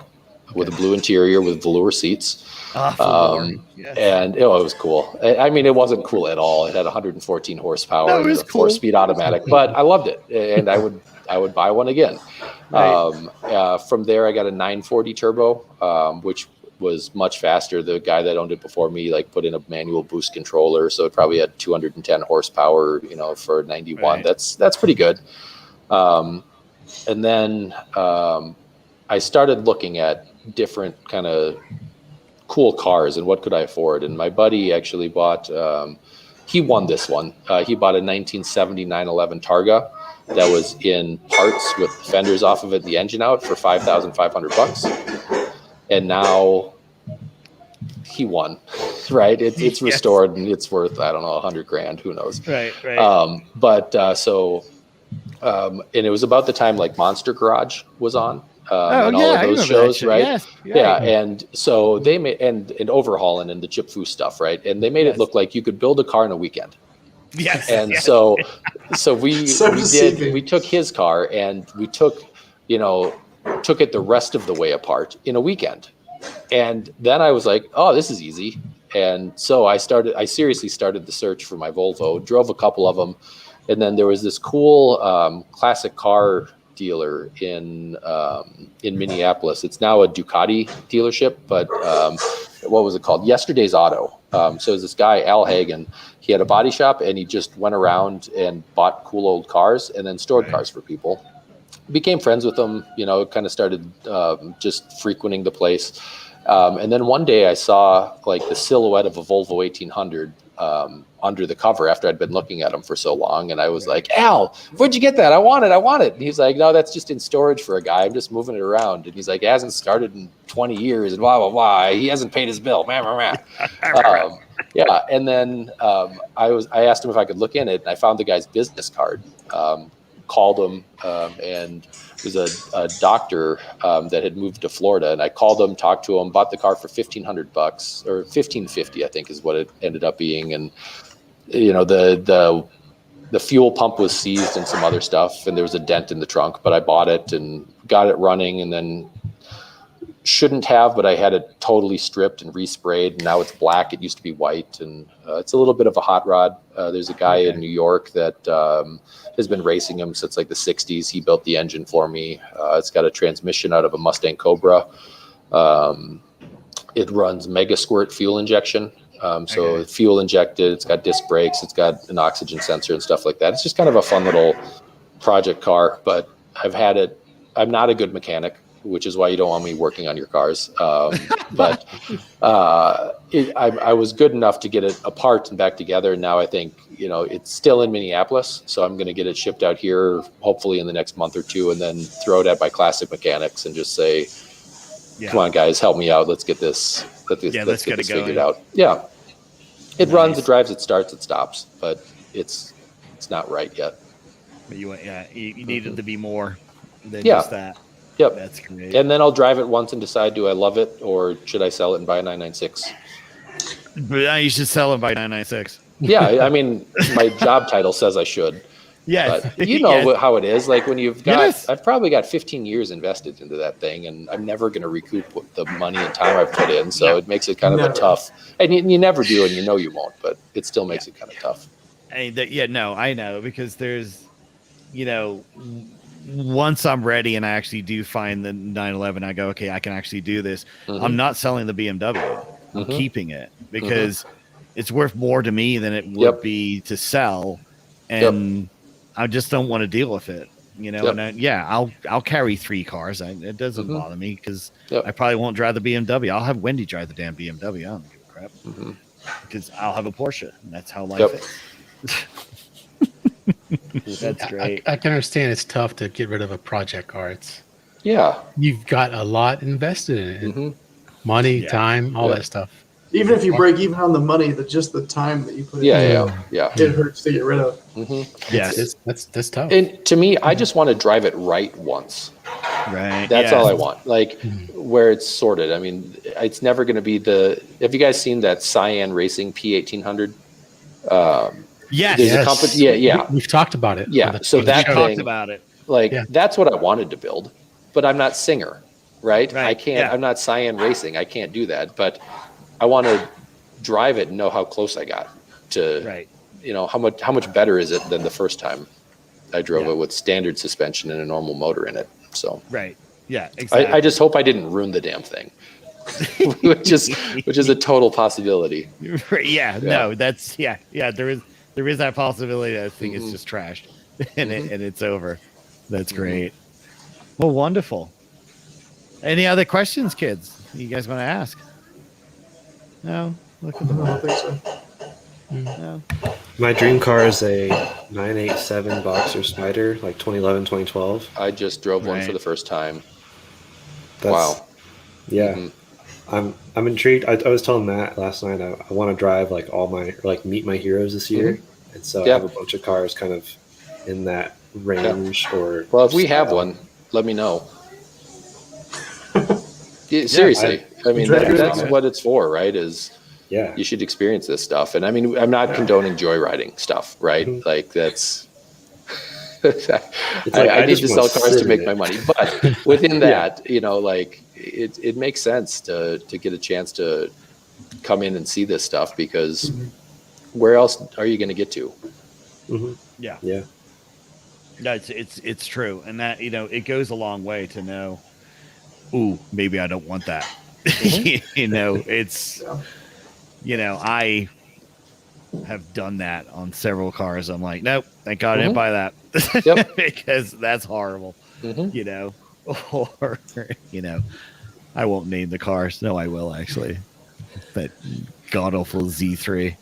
with a blue interior with velour seats. And it was cool. I mean, it wasn't cool at all. It had 114 horsepower, and a 4-speed automatic, but I loved it, and I would buy one again. Right. From there, I got a 940 turbo, which was much faster. The guy that owned it before me put in a manual boost controller, so it probably had 210 horsepower. For 91, that's pretty good. And then I started looking at different kind of cool cars and what could I afford. And my buddy actually bought, he won this one. He bought a 1970 911 Targa that was in parts with the fenders off of it, the engine out, for $5,500. And now he won, right? It's restored and it's worth, I don't know, $100,000, who knows? Right. And it was about the time Monster Garage was on. And all of those I shows, right? Yes. And so they made and overhauling and the Chip Fu stuff, right? And they made it look like you could build a car in a weekend. Yes. And so we took his car and we took it the rest of the way apart in a weekend. And then I was like, oh, this is easy. And so I seriously started the search for my Volvo, drove a couple of them, and then there was this cool classic car dealer in Minneapolis. It's now a Ducati dealership, but what was it called? Yesterday's Auto. So this guy, Al Hagen, he had a body shop and he just went around and bought cool old cars and then stored cars for people. Became friends with them, kind of started just frequenting the place. And then one day I saw the silhouette of a Volvo 1800 under the cover after I'd been looking at them for so long. And I was like, Al, where'd you get that? I want it. And he's like, no, that's just in storage for a guy. I'm just moving it around. And he's like, it hasn't started in 20 years and blah, blah, blah. He hasn't paid his bill. And then I asked him if I could look in it, and I found the guy's business card. called him, and it was a doctor that had moved to Florida, and I called him, talked to him, bought the car for $1,500 or $1,550, I think is what it ended up being. And the fuel pump was seized and some other stuff, and there was a dent in the trunk, but I bought it and got it running, and then shouldn't have, but I had it totally stripped and resprayed, and now it's black. It used to be white, and it's a little bit of a hot rod. There's a guy in New York that has been racing them since like the 60s. He built the engine for me. It's got a transmission out of a Mustang Cobra. It runs Mega Squirt fuel injection. So fuel injected, it's got disc brakes, it's got an oxygen sensor and stuff like that. It's just kind of a fun little project car, but I've had it. I'm not a good mechanic, which is why you don't want me working on your cars. But I was good enough to get it apart and back together. And now I think, it's still in Minneapolis. So I'm going to get it shipped out here, hopefully in the next month or two, and then throw it at my classic mechanics and just say, come on, guys, help me out. Let's get this, let's get this figured out. Yeah. It runs, it drives, it starts, it stops, but it's not right yet. But you need it to be more than just that. Yep. That's great. And then I'll drive it once and decide, do I love it or should I sell it and buy a 996? But you should sell it by 996. Yeah, I mean, my job title says I should. Yes. But you know how it is. Like when you've got, I've probably got 15 years invested into that thing, and I'm never going to recoup the money and time I've put in. So it makes it kind of a tough, and you never do, and you won't, but it still makes it kind of tough. I know, because there's, once I'm ready and I actually do find the 911, I go, okay, I can actually do this. Mm-hmm. I'm not selling the BMW. I'm keeping it because it's worth more to me than it would be to sell. And I just don't want to deal with it, and I'll carry 3 cars. It doesn't bother me because I probably won't drive the BMW. I'll have Wendy drive the damn BMW. I don't give a crap because I'll have a Porsche, and that's how life is. That's great. I can understand it's tough to get rid of a project car. You've got a lot invested in it. Money, time, all that stuff. Even if you break even on the money, just the time that you put in, it hurts to get rid of. Yes, that's tough. And to me, I just want to drive it right once. Right. That's all I want. Like where it's sorted. I mean, it's never going to be have you guys seen that Cyan Racing P1800? Yes. There's a company. We've talked about it. Yeah. So that thing, talked about it. Like that's what I wanted to build, but I'm not Singer, right? I can't. Yeah. I'm not Cyan Racing. I can't do that. But I want to drive it and know how close I got to. Right. How much better is it than the first time I drove it with standard suspension and a normal motor in it. So. Right. Yeah. Exactly. I just hope I didn't ruin the damn thing. which is a total possibility. Yeah. No. That's yeah. There is that possibility that I think it's just trashed and it's over. That's great. Well, wonderful. Any other questions, kids? You guys want to ask? No. Look at the I don't think so. No. My dream car is a 987 Boxer Spider, like 2011, 2012. I just drove one for the first time. Wow. Yeah. I'm intrigued. I was telling Matt last night I want to drive like meet my heroes this year. And so I have a bunch of cars kind of in that range or if we have one, let me know. Seriously. I mean that's what it's for, right? You should experience this stuff. And I mean, I'm not condoning joyriding stuff, right? Like that's I need to sell cars to make my money. But within that, it makes sense to get a chance to come in and see this stuff because where else are you going to get to? Yeah. Yeah. No, it's true. And that, it goes a long way to know, ooh, maybe I don't want that. I have done that on several cars. I'm like, nope, thank God I didn't buy that because that's horrible. Or, I won't name the cars. No, I will actually. That god awful Z3.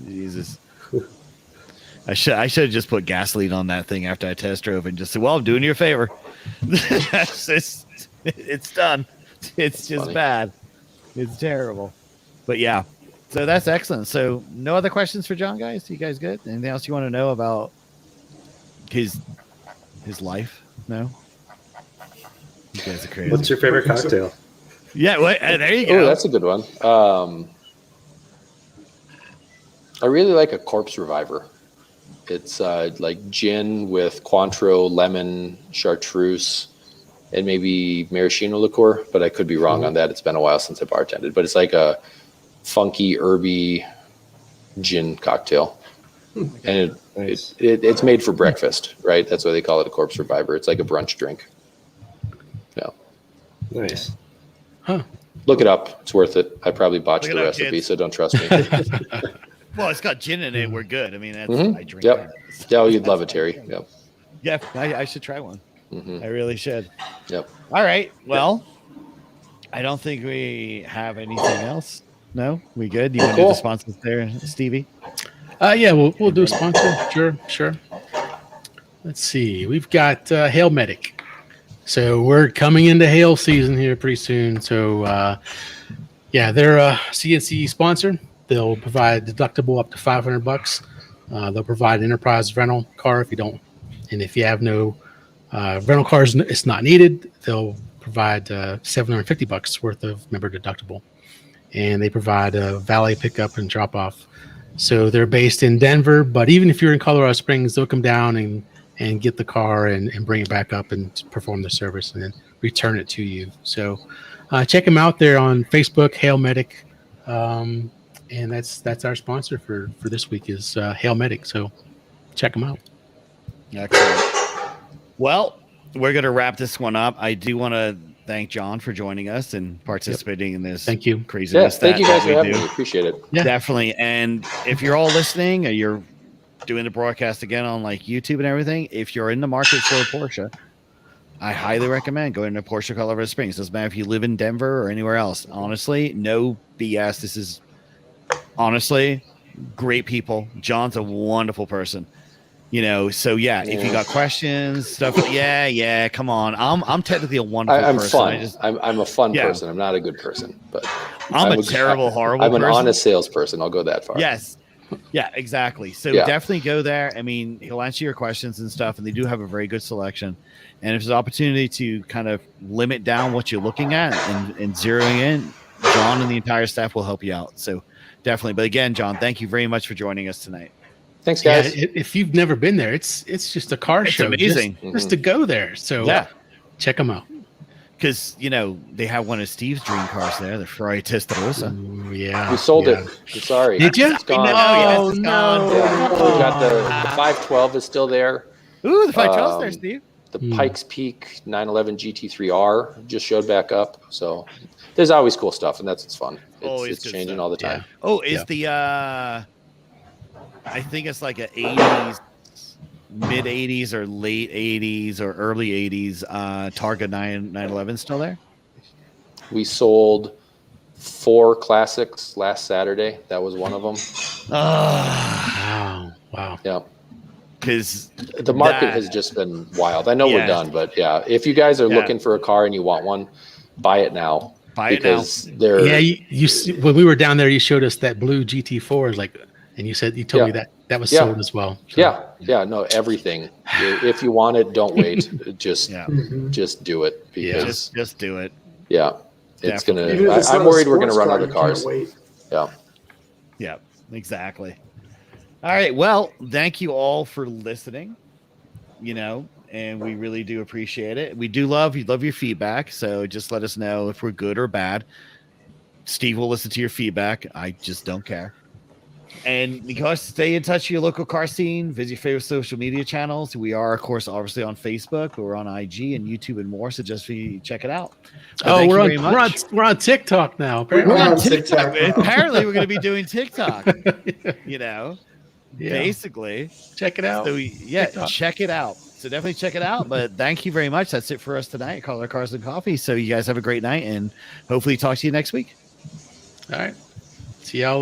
Jesus. I should have just put gasoline on that thing after I test drove and just said, well, I'm doing you a favor. It's done. It's just bad. It's terrible. But yeah. So that's excellent. So no other questions for John, guys? You guys good? Anything else you want to know about his his life. No, you guys are crazy. What's your favorite cocktail? Yeah, there you go. Oh, that's a good one. I really like a corpse reviver. It's like gin with Cointreau, lemon, chartreuse, and maybe maraschino liqueur, but I could be wrong on that. It's been a while since I bartended, but it's like a funky, herby gin cocktail. And it's made for breakfast, right? That's why they call it a corpse reviver. It's like a brunch drink. Yeah. Nice. Huh. Look it up. It's worth it. I probably botched Look the it up, recipe, kids. so don't trust me. Well, it's got gin in it. We're good. I mean, that's Mhm. I drink. Yep. that. Yeah, you'd love it, Terry. Yep. Yeah, I should try one. I really should. Yep. All right. Well, I don't think we have anything else. No, we good? You want to do the sponsors there, Stevie? Yeah, we'll do a sponsor. Sure. Let's see. We've got Hail Medic. So we're coming into hail season here pretty soon. So they're a CNC sponsor. They'll provide deductible up to $500. They'll provide enterprise rental car if you don't, and if you have no rental cars, it's not needed. They'll provide $750 worth of member deductible, and they provide a valet pickup and drop off. So they're based in Denver, but even if you're in Colorado Springs, they'll come down and get the car and bring it back up and perform the service and then return it to you. So check them out there on Facebook, Hail Medic. And that's our sponsor for this week is Hail Medic. So check them out. Excellent. Well, we're going to wrap this one up. I do want to thank John for joining us and participating in this. Thank you. Craziness. Yeah, thank you guys for having do. me. Appreciate it. Yeah. Definitely. And if you're all listening or you're doing the broadcast again on like YouTube and everything, if you're in the market for a Porsche, I highly recommend going to Porsche of Colorado Springs. Doesn't matter if you live in Denver or anywhere else. Honestly, no BS. This is honestly great people. John's a wonderful person. So if you got questions, stuff, come on. I'm technically a wonderful I'm person. fun. I'm a fun person. I'm not a good person, but I'm a terrible, horrible I'm an person. honest salesperson. I'll go that far. Yes. Yeah, exactly. So definitely go there. I mean, he'll answer your questions and stuff, and they do have a very good selection. And if there's an opportunity to kind of limit down what you're looking at and zeroing in, John and the entire staff will help you out. So definitely. But again, John, thank you very much for joining us tonight. Thanks, guys. Yeah, if you've never been there, it's just a car show. Amazing. Just to go there. So check them out. Because, they have one of Steve's dream cars there, the Ferrari Testarossa. Ooh, yeah. We sold it. I'm sorry. Did you? It's gone. Oh, it's no. gone. Yeah. We got the 512 is still there. Ooh, the 512's there, Steve. The Pikes Peak 911 GT3R just showed back up. So there's always cool stuff, and that's what's fun. It's changing all the time. Yeah. Oh, is the I think it's like a 80s, mid 80s or late 80s or early 80s Targa 911 still there? We sold 4 classics last Saturday. That was one of them. Wow. Yeah. Because The market has just been wild. I know we're done, but if you guys are looking for a car and you want one, buy it now. Because they're you see, when we were down there, you showed us that blue GT4, and you told me that was sold as well. So. No, everything. If you want it, don't wait. Just do it because just do it. Yeah, it's Definitely. gonna. I'm worried we're gonna run out of cars. Yeah, exactly. All right. Well, thank you all for listening. And we really do appreciate it. We do love your feedback. So just let us know if we're good or bad. Steve will listen to your feedback. I just don't care. And because stay in touch with your local car scene, visit your favorite social media channels. We are, of course, obviously on Facebook. We're on IG and YouTube and more. So just check it out. But we're on TikTok now. Apparently. We're on TikTok. Apparently, we're going to be doing TikTok. Yeah. Basically. Check it out. So TikTok. Check it out. So definitely check it out. But thank you very much. That's it for us tonight at Colorado Cars and Coffee. So you guys have a great night and hopefully talk to you next week. All right. See y'all later.